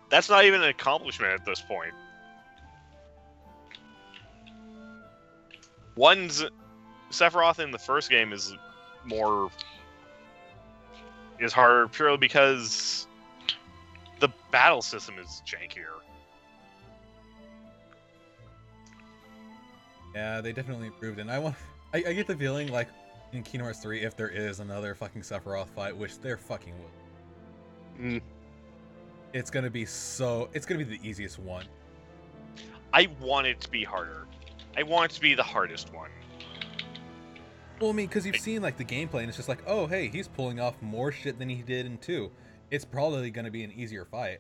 that's not even an accomplishment at this point. Sephiroth in the first game is harder purely because the battle system is jankier. Yeah, they definitely improved, and I get the feeling like in Kingdom Hearts 3, if there is another fucking Sephiroth fight, which there fucking will, it's gonna be the easiest one. I want it to be harder. I want it to be the hardest one. Well, I mean, because you've seen like the gameplay, and it's just like, oh, hey, he's pulling off more shit than he did in 2. It's probably gonna be an easier fight.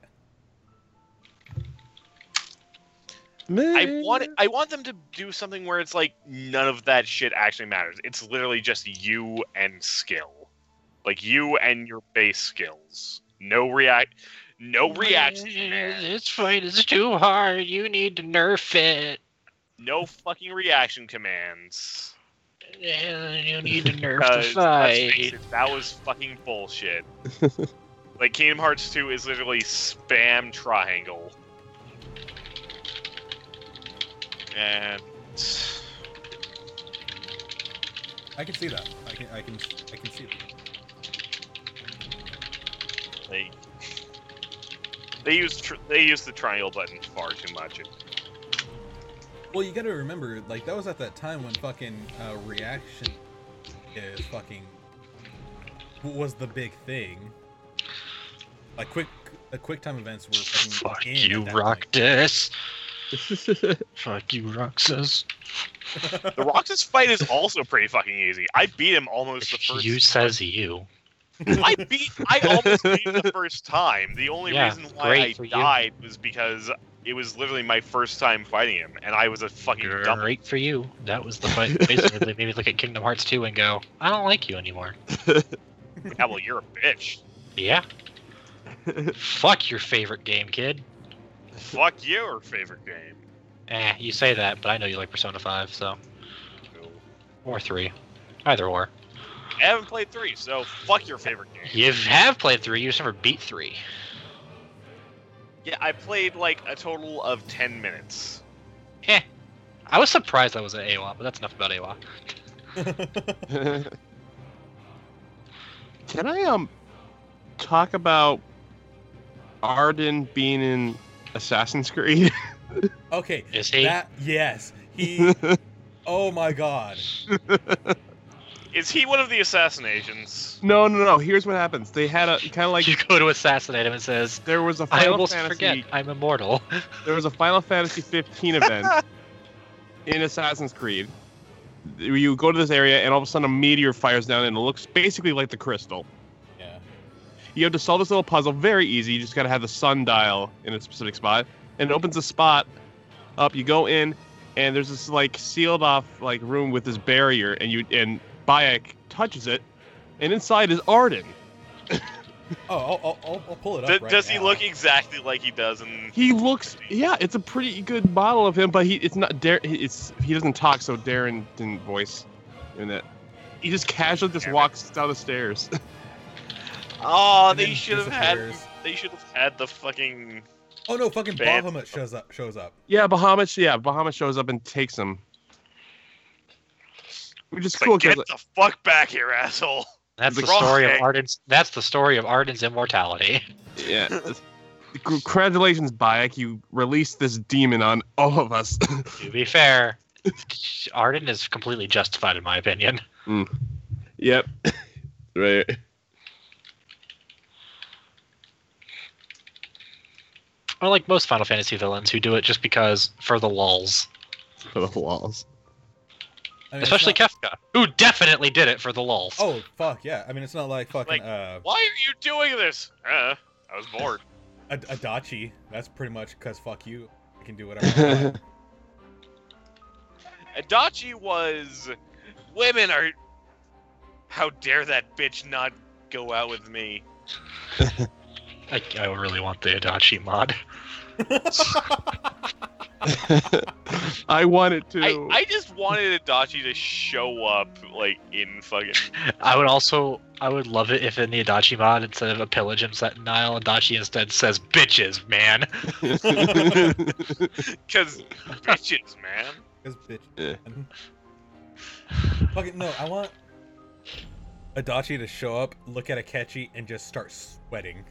I want them to do something where it's like none of that shit actually matters. It's literally just you and skill, like you and your base skills. No reaction. This fight is too hard. You need to nerf it. No fucking reaction commands. You need to nerf the fight. Let's face it, that was fucking bullshit. Like, Kingdom Hearts 2 is literally spam triangle. And I can see that. I can see that. They use the triangle button far too much. Well, you gotta remember, like, that was at that time when fucking reaction is fucking was the big thing. Like, quick time events were fucking Fuck you, Roxas. Fuck you, Roxas. The Roxas fight is also pretty fucking easy. I beat him almost the first. You says you. I almost beat him the first time. The only reason why I died was because it was literally my first time fighting him, and I was a fucking dumb. Great for you. That was the fight. Basically, they maybe look at Kingdom Hearts 2 and go, I don't like you anymore. Yeah, well, you're a bitch. Yeah. Fuck your favorite game, kid. Fuck your favorite game. You say that, but I know you like Persona 5, so. No. Or 3. Either or. I haven't played 3, so fuck your favorite game. You have played 3, you just never beat 3. Yeah, I played like a total of 10 minutes. I was surprised I was at AWA, but that's enough about AWA. Can I talk about Arden being in Assassin's Creed? Okay. Is he? Yes. He. Oh my god. Is he one of the assassinations? No. Here's what happens. They had a kind of like you go to assassinate him and says, there was a I Final almost Fantasy. Forget I'm immortal. There was a Final Fantasy XV event in Assassin's Creed, you go to this area, and all of a sudden a meteor fires down, and it looks basically like the crystal. Yeah. You have to solve this little puzzle. Very easy. You just gotta have the sundial in a specific spot, and it opens a spot up. You go in, and there's this like sealed off like room with this barrier, and Bayek touches it, and inside is Arden. Oh, I'll pull it up. Does he look exactly like he does in? He looks, yeah, it's a pretty good model of him, but he doesn't talk, so Darren didn't voice in it. He just casually just walks down the stairs. Oh, And they then should have disappears. had the fucking. Oh no, fucking Bad. Bahamut shows up. Yeah, Bahamut shows up and takes him. Which is It's cool like, get because the fuck back here, asshole. That's the Wrong story of thing. Arden's. That's the story of Arden's immortality. yeah. Congratulations, Bayek, you released this demon on all of us. To be fair, Arden is completely justified in my opinion. Yep. Right. Or like most Final Fantasy villains who do it just because for the lulz. For the walls. I mean, Especially it's not- Kefka, who definitely did it for the lulz. Oh fuck yeah! I mean, it's not like fucking Why are you doing this? I was bored. Adachi. That's pretty much because fuck you. I can do whatever I want. Adachi was. Women are. How dare that bitch not go out with me? I really want the Adachi mod. I wanted to. I just wanted Adachi to show up, like, in fucking. I would love it if in the Adachi mod, instead of a pillage and Sentinel, Adachi instead says bitches, man. Because bitches, man. Because bitch. Yeah. Fucking no! I want Adachi to show up, look at Akechi, and just start sweating.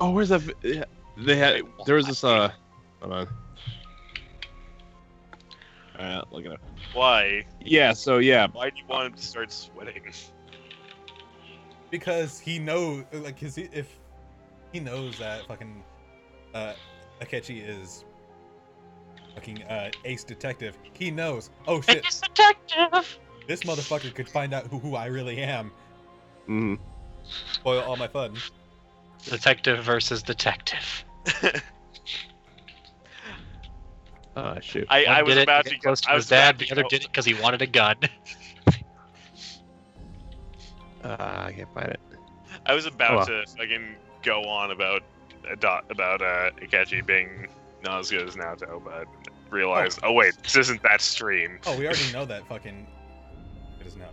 Oh, where's that? Yeah, they had. There was this. Hold on. Alright, look it up. Why? Yeah. So yeah. Why do you want him to start sweating? Because he knows, like, if he knows that fucking Akechi is fucking ace detective, he knows. Oh shit! Ace detective. This motherfucker could find out who I really am. Mm-hmm. Spoil all my fun. Detective versus detective. Oh shoot. I One was did it about to to get go. close to I his was dad. about The to other go- did it because he wanted a gun. I can't find it. I was about Oh, well. to fucking go on about Akechi being not as good as Naoto, but realized, oh wait, this isn't that stream. Oh, we already know that fucking. It is not.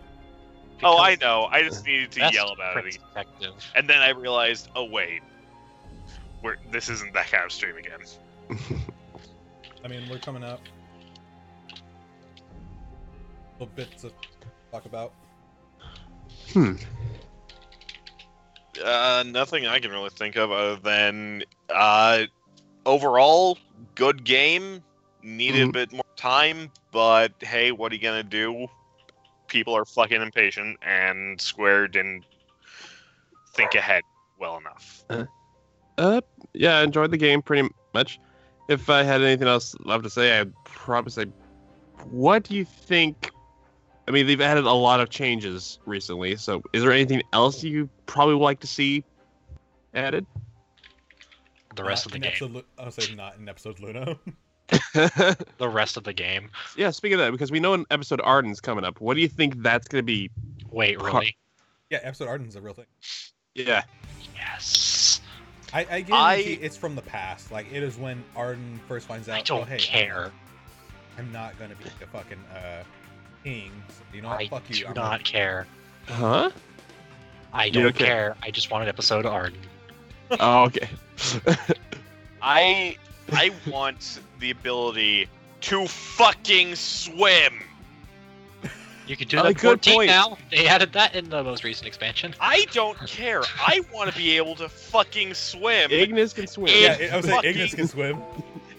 Oh, I know. I just needed to Best yell about it, Prince again. detective. And then I realized, oh wait, this isn't that kind of stream again. I mean, we're coming up. Little bits to talk about. Nothing I can really think of other than overall good game. Needed a bit more time, but hey, what are you gonna do? People are fucking impatient, and Square didn't think ahead well enough. Yeah, I enjoyed the game pretty much. If I had anything else left to say, I'd probably say, what do you think? I mean, they've added a lot of changes recently, so is there anything else you probably would like to see added? The rest of the in game. Episode I'll say not in episode Luna. The rest of the game. Yeah, speaking of that, because we know an episode Arden's coming up, what do you think that's going to be? Wait, really? Yeah, episode Arden's a real thing. Yeah. Yes. I guarantee it's from the past. Like, it is when Arden first finds out. I don't oh, hey, care. I'm not gonna be a fucking king. So, you know what? I Fuck you. do I'm not care. Huh? I You don't don't care? care. I just want an episode of Arden. Oh, okay. I want the ability to fucking swim. You can do Oh, that good 14 point. now. They added that in the most recent expansion. I don't care. I want to be able to fucking swim. Ignis can swim. Yeah, I was saying fucking- Ignis can swim.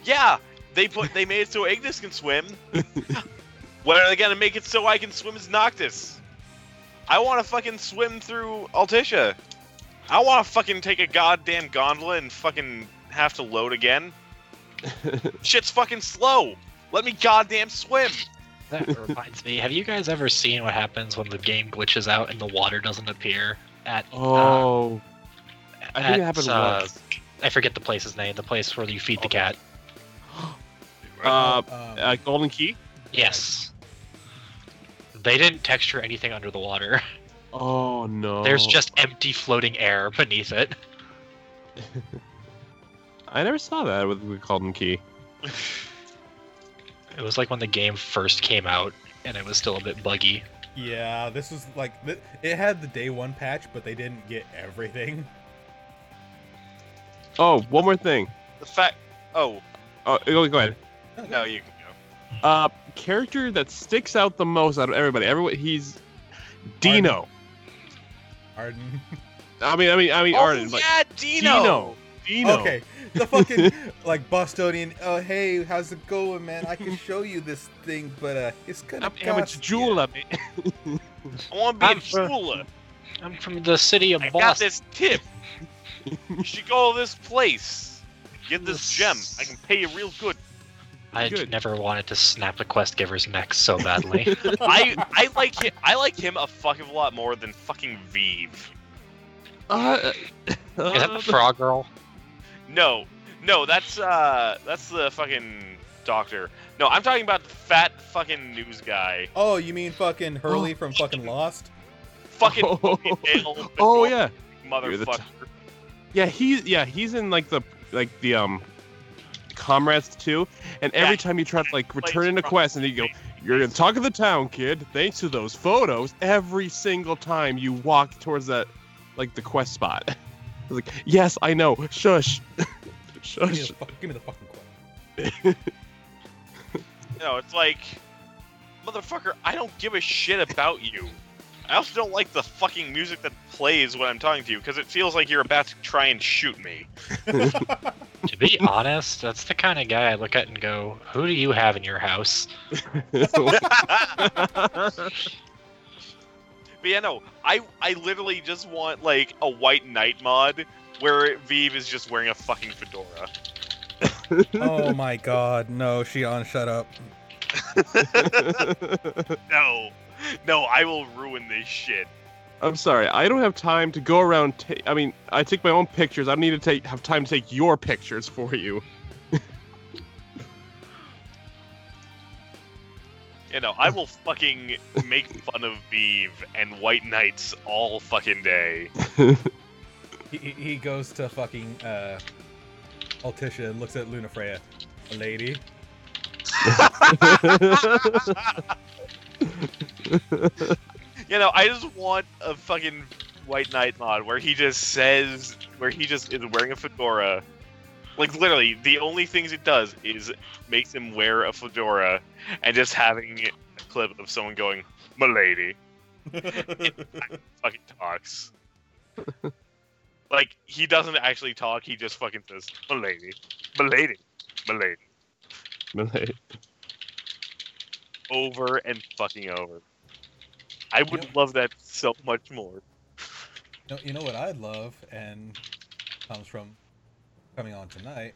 Yeah, they made it so Ignis can swim. When are they gonna make it so I can swim as Noctis? I want to fucking swim through Altissia. I want to fucking take a goddamn gondola and fucking have to load again. Shit's fucking slow. Let me goddamn swim! That reminds me. Have you guys ever seen what happens when the game glitches out and the water doesn't appear at? I think it happened once. I forget the place's name. The place where you feed the cat. Golden Key? Yes. They didn't texture anything under the water. Oh no. There's just empty floating air beneath it. I never saw that with Golden Key. It was like when the game first came out, and it was still a bit buggy. Yeah, this was like it had the day one patch, but they didn't get everything. Oh, one more thing. The fact. Oh, go ahead. no, you can go. Character that sticks out the most out of everybody. He's Dino. Arden. I mean Arden. Yeah, Dino. Okay, the fucking like Bostonian. Oh hey, how's it going, man? I can show you this thing, but it's gonna cost you. Jeweler, man. I want to be a jeweler. I'm from the city of Boston. I got this tip. You should go to this place. Get this gem. I can pay you real good. I never wanted to snap the quest giver's neck so badly. I like him a fucking lot more than fucking Vive. Is that the frog girl? No, that's the fucking doctor. No, I'm talking about the fat fucking news guy. Oh, you mean fucking Hurley from fucking Lost? Fucking yeah, motherfucker. Yeah, he's in like the Comrades too, and every time you try to like return in a quest, and you go, "You're gonna talk of the town, kid." Thanks to those photos, every single time you walk towards that, like the quest spot. I was like, "Yes, I know." Shush, shush. Give me the fucking quest. No, it's like, motherfucker, I don't give a shit about you. I also don't like the fucking music that plays when I'm talking to you, because it feels like you're about to try and shoot me. To be honest, that's the kind of guy I look at and go, who do you have in your house? But yeah, no, I literally just want, like, a White Knight mod where Vive is just wearing a fucking fedora. Oh my god, no, Shion, shut up. No, I will ruin this shit. I'm sorry, I don't have time to go around. I take my own pictures. I don't need to have time to take your pictures for you. You know, I will fucking make fun of Vive and White Knights all fucking day. He goes to fucking Altisha and looks at Lunafreya. A lady. You know, I just want a fucking White Knight mod where he just is wearing a fedora. Like, literally, the only things it does is makes him wear a fedora and just having a clip of someone going, "M'lady." It fucking talks. Like, he doesn't actually talk, he just fucking says, "M'lady. M'lady. M'lady." M'lady. Over and fucking over. I would love that so much more. You know what I'd love, and comes from coming on tonight.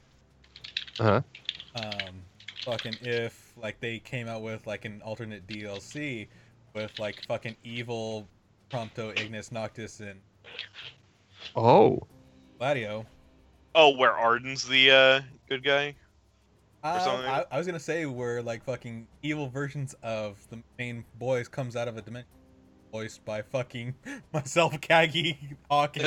Fucking if like they came out with like an alternate DLC with like fucking evil Prompto, Ignis, Noctis, and Gladio. Oh, where Arden's the good guy? I was gonna say where like fucking evil versions of the main boys comes out of a dimension, voiced by fucking myself, Kagi, Hawk, and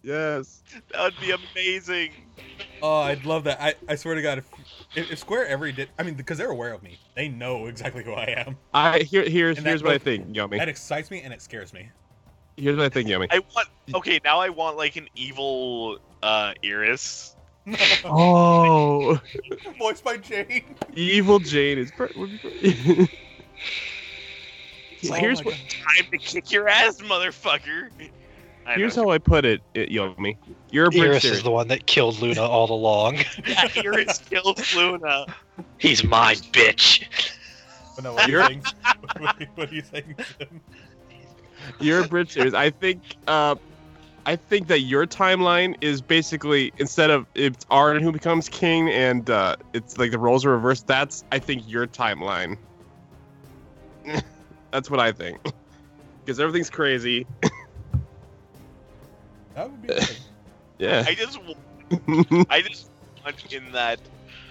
Yes. That would be amazing. Oh, I'd love that. I swear to God, if Square ever did, I mean, because they're aware of me, they know exactly who I am. Here's what I think, Yummy. That excites me and it scares me. Here's what I think, Yummy. Now I want like an evil Iris. Oh. Voiced by Jane. Evil Jane is. Here's what time to kick your ass, motherfucker. Here's how I put it, Yomi. You're a Iris is the one that killed Luna all along. Yeah, Iris killed Luna. He's mine, bitch. But no, what are you saying? You're a bridge series. I think I think that your timeline is basically, instead of it's Arden who becomes king and it's like the roles are reversed, that's, I think, your timeline. That's what I think. Because everything's crazy. That would be good. Yeah. I just want in that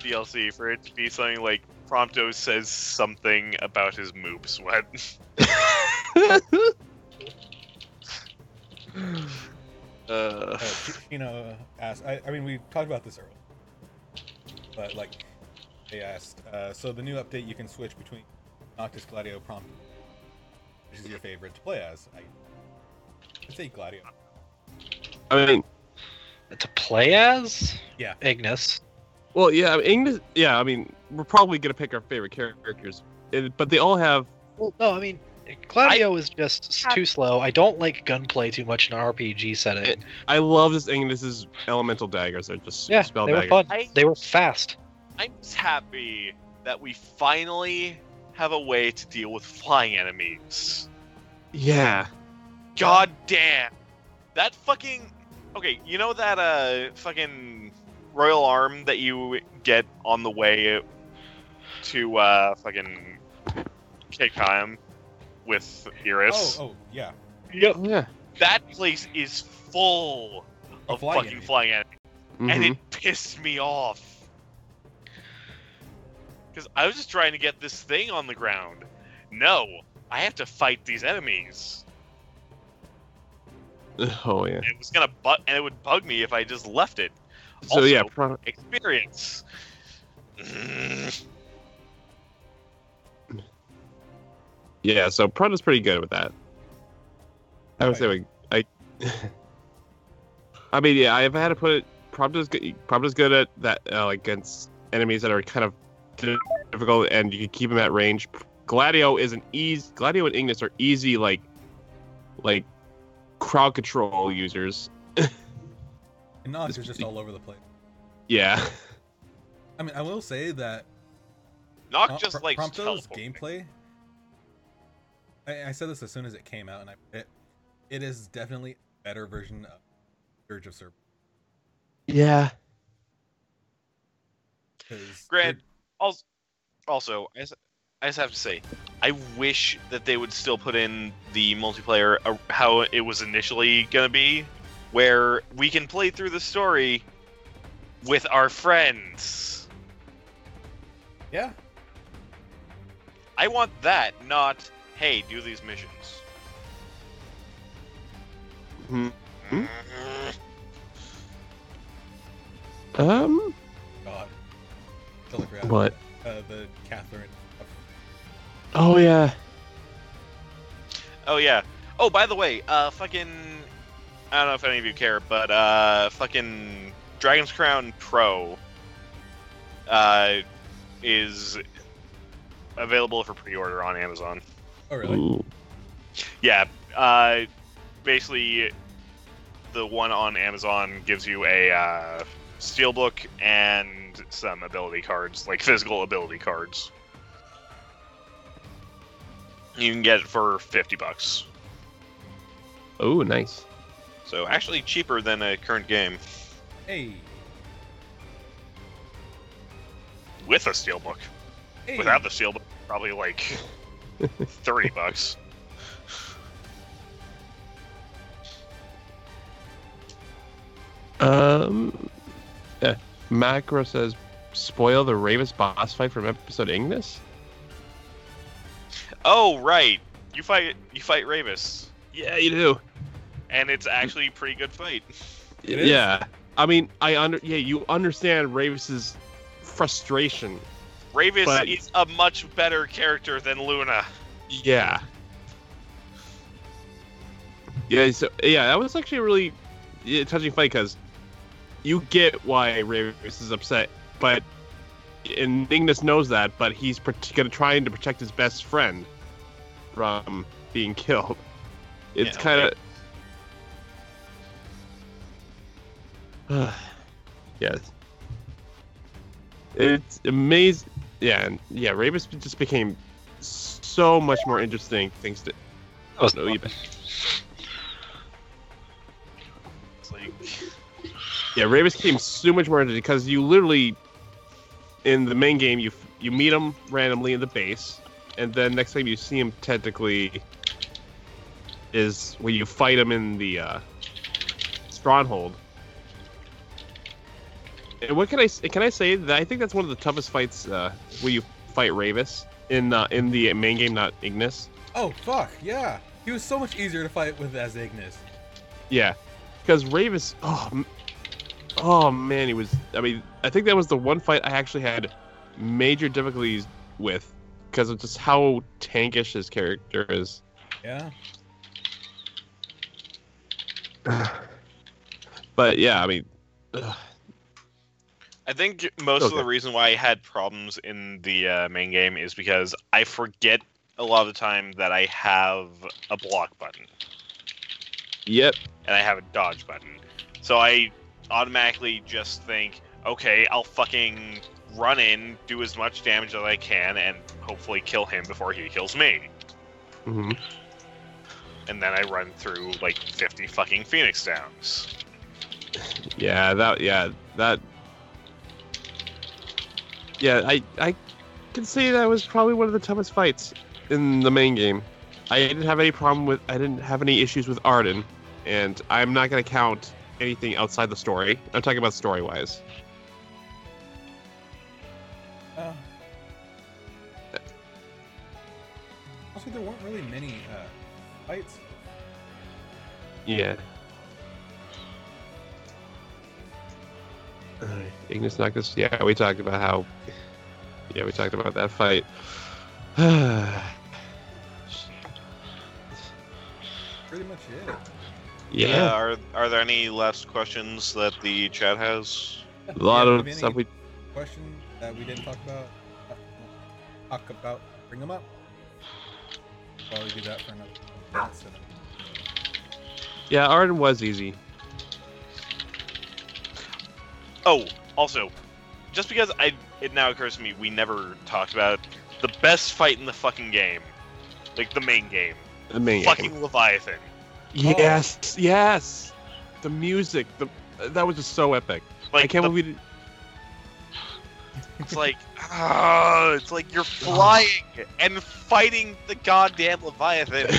DLC for it to be something like Prompto says something about his moob sweat. Asked. I mean, we talked about this earlier, but like they asked. So the new update, you can switch between Noctis, Gladio, Prompto. Which is your favorite to play as? I'd say Gladio. I mean, To play as? Yeah. Ignis. well, yeah, Ignis. Yeah, I mean, we're probably gonna pick our favorite characters, but they all have. Well, no, I mean, Gladio is just too slow. I don't like gunplay too much in an RPG setting. I love this Ignis's elemental daggers. They're just spell they daggers. were fun. They were fast. I'm just happy that we finally have a way to deal with flying enemies. Yeah. God damn. That fucking... Okay, you know that fucking royal arm that you get on the way to fucking Kikheim with Iris? Oh, yeah. Yep. Yeah. That place is full of flying fucking enemies. flying enemies. Mhm. And it pissed me off. Because I was just trying to get this thing on the ground. No, I have to fight these enemies. Oh yeah. It was gonna and it would bug me if I just left it. So Also, yeah, experience. yeah. So Proto's pretty good with that. I would say I mean, yeah. If I had to put it, Proto's good at that, like against enemies that are kind of difficult, and you can keep them at range. Gladio and Ignis are easy, like crowd control users. And Nox is just all over the place. Yeah. I mean, I will say that Not just like Prompto's gameplay. I said this as soon as it came out, and it is definitely a better version of Surge of Serpent. Yeah. Grant, also, I just have to say, I wish that they would still put in the multiplayer how it was initially gonna be, where we can play through the story with our friends. Yeah. I want that, not, hey, do these missions. Hmm. God. Telegraph. What? The Catherine. Oh yeah. Oh yeah. Oh, by the way, fucking, I don't know if any of you care, but fucking Dragon's Crown Pro is available for pre-order on Amazon. Oh really? Ooh. Yeah. Basically, the one on Amazon gives you a steelbook and some ability cards, like physical ability cards. You can get it for $50. Oh, nice. So actually cheaper than a current game Hey. with a steelbook. Hey. Without the steelbook, probably like $30. Yeah. Macro says, spoil the Ravis boss fight from episode Ignis? Oh right, you fight Ravis, Yeah, you do. and it's actually a pretty good fight. It is? Yeah. I mean, you understand Ravis's frustration. Ravis But- is a much better character than Luna. Yeah. Yeah, so that was actually a really touching fight because you get why Ravis is upset, but Ignis knows that, but he's trying to protect his best friend from being killed. It's Yeah, kind of yes. It's amazing. Yeah, and Ravis just became so much more interesting. Thanks to That was no, you Yeah, Ravis came so much more into it because you literally, in the main game, you meet him randomly in the base, and then next time you see him technically is when you fight him in the stronghold. And what can I say that I think that's one of the toughest fights where you fight Ravis in the main game, not Ignis. Oh fuck yeah, he was so much easier to fight with as Ignis. Yeah, because Ravis, oh man, he was. I mean, I think that was the one fight I actually had major difficulties with because of just how tankish his character is. Yeah. But yeah, I mean, I think most of the reason why I had problems in the main game is because I forget a lot of the time that I have a block button. Yep. And I have a dodge button. So I automatically just think, okay, I'll fucking run in, do as much damage as I can, and hopefully kill him before he kills me. Mm-hmm. And then I run through like 50 fucking Phoenix Downs. Yeah, I can say that was probably one of the toughest fights in the main game. I didn't have any issues with Arden, and I'm not going to count anything outside the story. I'm talking about story-wise. Also, there weren't really many fights. Yeah. Ignis Noctis. Yeah, we talked about how. Yeah, we talked about that fight. Pretty much it. Yeah. Are there any last questions that the chat has? A lot of stuff we. Question that we didn't talk about. Bring them up. While we do that for another minute. Yeah, Arden was easy. Oh, also, just because it now occurs to me we never talked about the best fight in the fucking game, like the main game, fucking Leviathan. Yes, yes. The music, that was just so epic. Like, I can't believe it. It's like you're flying and fighting the goddamn Leviathan,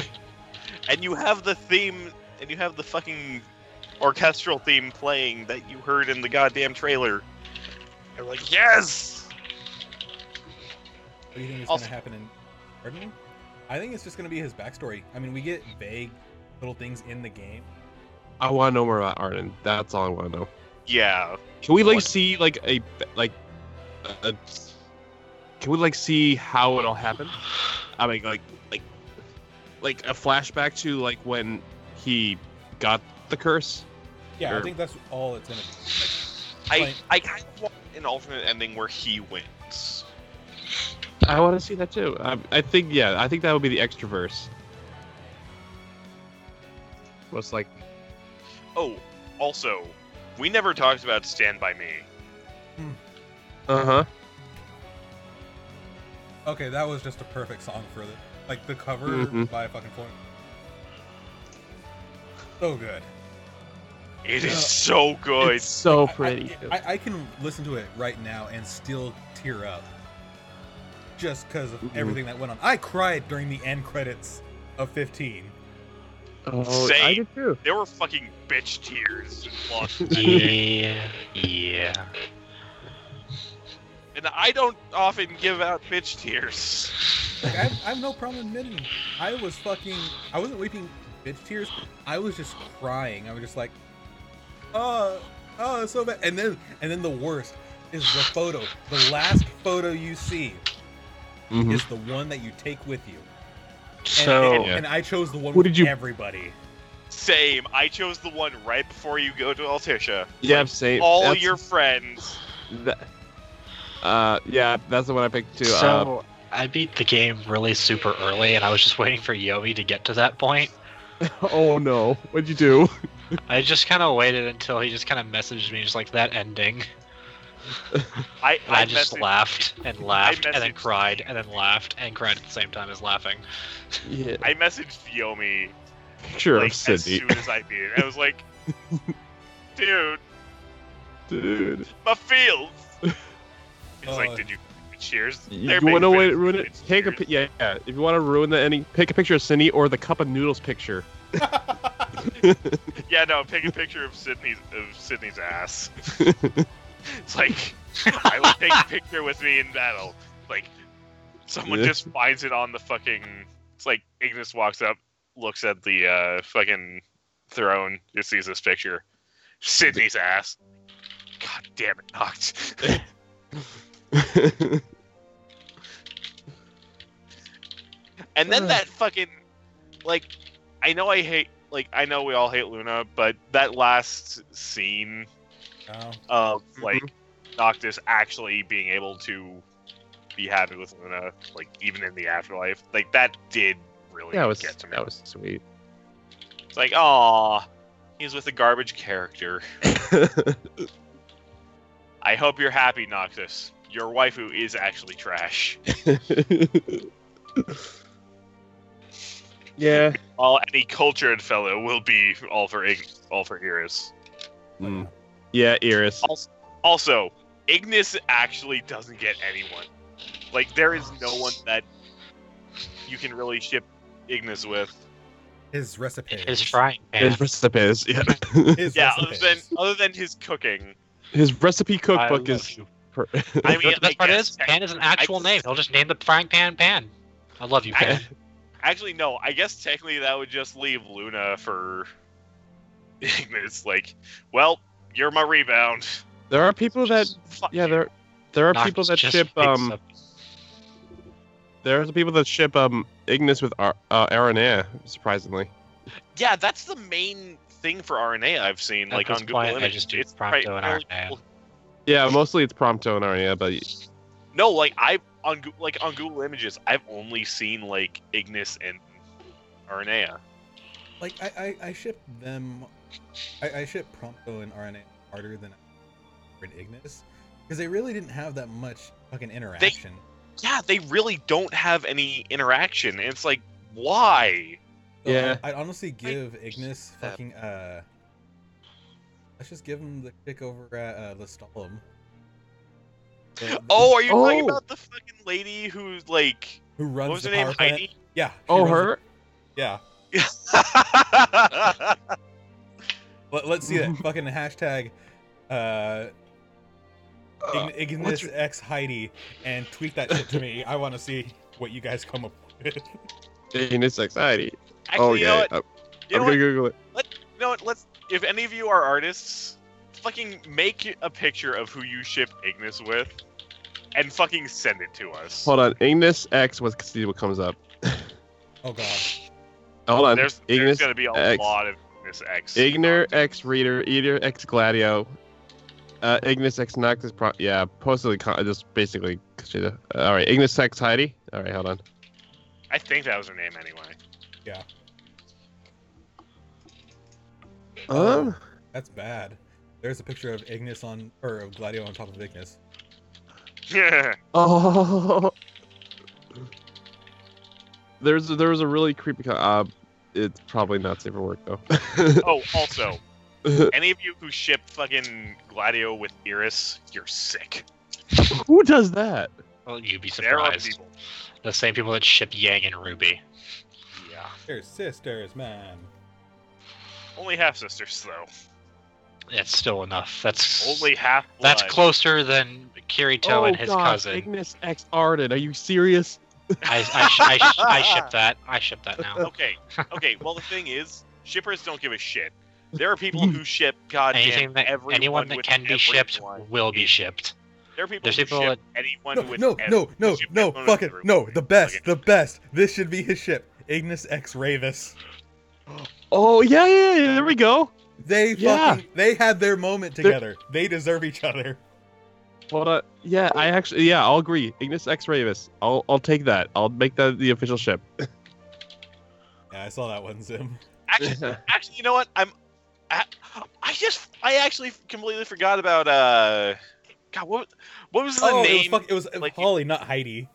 and you have the theme, and you have the fucking orchestral theme playing that you heard in the goddamn trailer. You're like, yes! What do you think is going to happen in Arden? I think it's just going to be his backstory. I mean, we get vague little things in the game. I want to know more about Arden. That's all I want to know. Yeah. Can we see can we see how it all happened? I mean, like a flashback to like when he got the curse. Yeah, I think that's all it's gonna be. I kind of want an alternate ending where he wins. I want to see that too. I think that would be the extra verse. Most like. Oh, also, we never talked about Stand By Me. Uh-huh. Okay, that was just a perfect song for the cover by fucking Floyd. So good. It is so good. It's so pretty. I can listen to it right now and still tear up. Just because of everything that went on. I cried during the end credits of 15. Oh, I did too. There were fucking bitch tears. Yeah. And I don't often give out bitch tears. Like, I have no problem admitting I wasn't weeping bitch tears. I was just crying. I was just like, oh, it's so bad. And then the worst is the photo. The last photo you see is the one that you take with you. And I chose the one with everybody. Same. I chose the one right before you go to Altisha. Yeah, same. All your friends. Yeah, that's the one I picked too. So I beat the game really super early, and I was just waiting for Yomi to get to that point. Oh no! What'd you do? I just kind of waited until he just kind of messaged me, just like that ending. I just laughed and laughed and then cried and then laughed and cried at the same time as laughing. Yeah. I messaged Yomi as soon as I beat it. I was like, dude, Dude. My fields. It's like, did you cheers? You want to know what ruin it? Take a yeah. If you want to ruin the ending, pick a picture of Sydney or the cup of noodles picture. Yeah, no, take a picture of Sydney's ass. It's like I would take a picture with me in battle. Like someone just finds it on the fucking. It's like Ignis walks up, looks at the fucking throne, just sees this picture. Sydney's ass. God damn it, Noct. And then that fucking, like, I know we all hate Luna, but that last scene of, like, Noctis actually being able to be happy with Luna, like, even in the afterlife, like, that did really get to me. That was sweet. It's like, aw, he's with a garbage character. I hope you're happy, Noctis. Your waifu is actually trash. Yeah. While any cultured fellow will be all for Iris. Mm. Yeah, Iris. Also, Ignis actually doesn't get anyone. Like, there is no one that you can really ship Ignis with. His recipes. His frying pan. His recipes, yeah. Other than his cooking. His recipe cookbook is... I mean, the best part is, Pan is an actual name. He'll just name the frying pan Pan. I love you, Pan. Actually, no. I guess technically that would just leave Luna for Ignis. Like, well, you're my rebound. There are people that... there are people that ship... There's people that ship Ignis with Aranea, surprisingly. Yeah, that's the main thing for Aranea I've seen. Like on Google Images, it's Prompto and Aranea. Yeah, mostly it's Prompto and Aranea, but no, like on Google Images, I've only seen like Ignis and Aranea. Like I ship them. I ship Prompto and Aranea harder than Ignis because they really didn't have that much fucking interaction. They really don't have any interaction. And it's like, why? So yeah. I'd honestly give Ignis fucking let's just give him the kick over at Lestalem. Are you talking about the fucking lady who's like who runs what was the her name? power plant? Heidi? Yeah. Her? Yeah. Let's see that fucking hashtag Ignis X Heidi and tweet that shit to me. I want to see what you guys come up with. Ignis X Heidi. Actually, you know what? I'm gonna Google it. You know what? If any of you are artists, fucking make a picture of who you ship Ignis with, and fucking send it to us. Hold on, Ignis X. Let's see what comes up. Oh god. Hold on. There's gonna be a lot of Ignis X. Igner X Reader, Eater X Gladio, Ignis X Noctis. Just basically. All right, Ignis X Heidi. All right, hold on. I think that was her name anyway. Yeah. That's bad. There's a picture of Ignis of Gladio on top of Ignis. Yeah. Oh. There was a really creepy. It's probably not safe for work though. Oh, also, any of you who ship fucking Gladio with Iris, you're sick. Who does that? Well, you'd be There are surprised. people. The same people that ship Yang and Ruby. Yeah. They're sisters, man. Only half sisters though. It's still enough. That's Only half blood. That's closer than Kirito and his cousin. Ignis X Arden. Are you serious? I ship that. I ship that now. Okay. Well, the thing is, shippers don't give a shit. There are people who ship goddamn everyone. Anyone that can be shipped will be shipped. There are people who ship anyone with No, fuck it. No, the best. This should be his ship. Ignis X Ravis. Oh yeah, there we go. They had their moment together. They deserve each other. Hold on. Yeah, I'll agree. Ignis X Ravis. I'll take that. I'll make that the official ship. Yeah, I saw that one, Zim. Actually, you know what? I actually completely forgot about God, what was the name? It was Holly, not Heidi.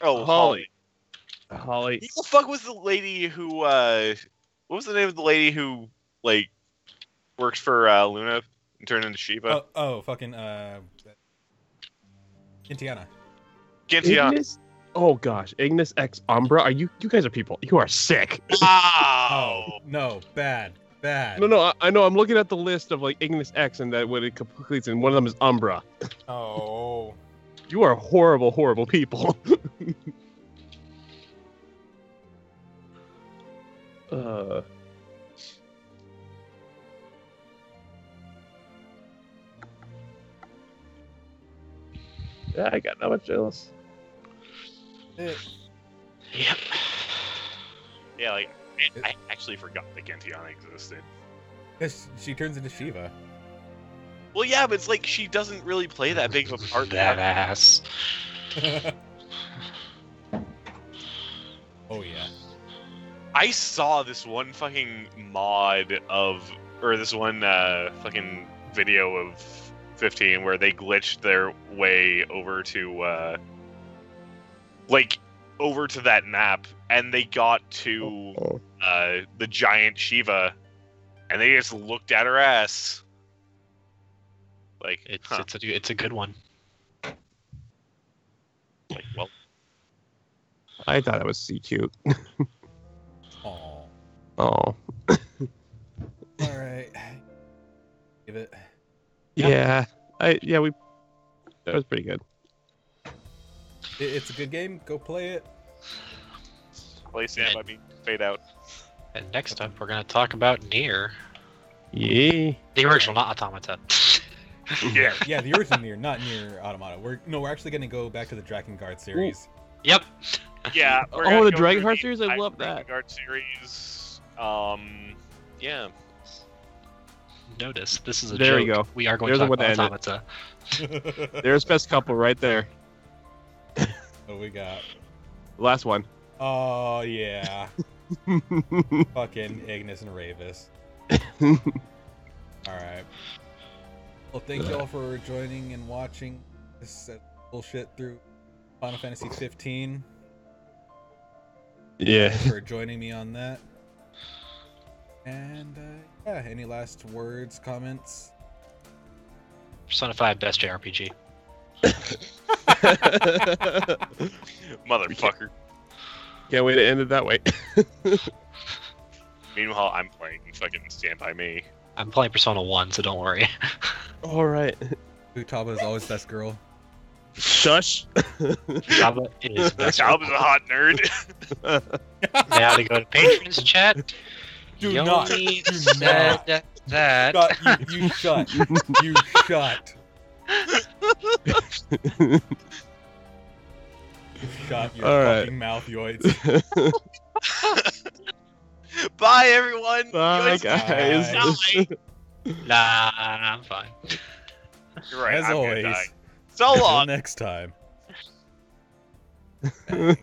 Oh, Holly. Holly. Who the fuck was the lady who what was the name of the lady who like works for Luna? and turn into Shiva. Fucking Gintiana. Ignis? Oh gosh, Ignis X Umbra. Are you guys are people? You are sick. Wow. Oh no, bad. No, I know. I'm looking at the list of like Ignis X, and that when it completes, and one of them is Umbra. Oh. You are horrible, horrible people. Yeah, I got not much else. Yep. Yeah, like I actually forgot that Gintiana existed. Yes, she turns into Shiva. Well, yeah, but it's like she doesn't really play that big of a part. That ass. Oh yeah. I saw this one fucking mod of, or this one fucking video of 15 where they glitched their way over to over to that map, and they got to the giant Shiva, and they just looked at her ass. Like it's a good one. Like, well, I thought it was C cute. Oh. Oh. All right. Give it. Yeah. That was pretty good. It's a good game. Go play it. play Stand By Me, Fade Out. And next up, we're gonna talk about Nier. Yeah. The original, not Automata. Yeah. Yeah, the original Nier, not Nier Automata. We're actually gonna go back to the Drakengard series. Yep. Yeah. Oh, the Dragonheart series? I love that. Drakengard series. Yeah. Notice, this is a there joke. you go. We are going There's to a talk way about to Automata. There's best couple right there. What we got? Last one. Oh yeah. Fucking Ignis and Ravis. Alright. Well, thank you all for joining and watching this bullshit through Final Fantasy XV. Yeah. Thanks for joining me on that. And yeah, any last words, comments? Persona 5 best JRPG. Motherfucker. Can't wait to end it that way. Meanwhile, I'm playing fucking Stand By Me. I'm playing Persona 1, so don't worry. All right. Futaba is always best girl. Shush. Java is best. Child's a hot nerd. Now to go to patrons chat. Do Yoni not. said that. Shut, you shut. You shut. Shut your All right. fucking mouth, yoids. Bye, everyone. Bye, You guys guys. die. Nah, I'm fine. You're right. As I'm always. gonna die. So Until long. next time. Bang!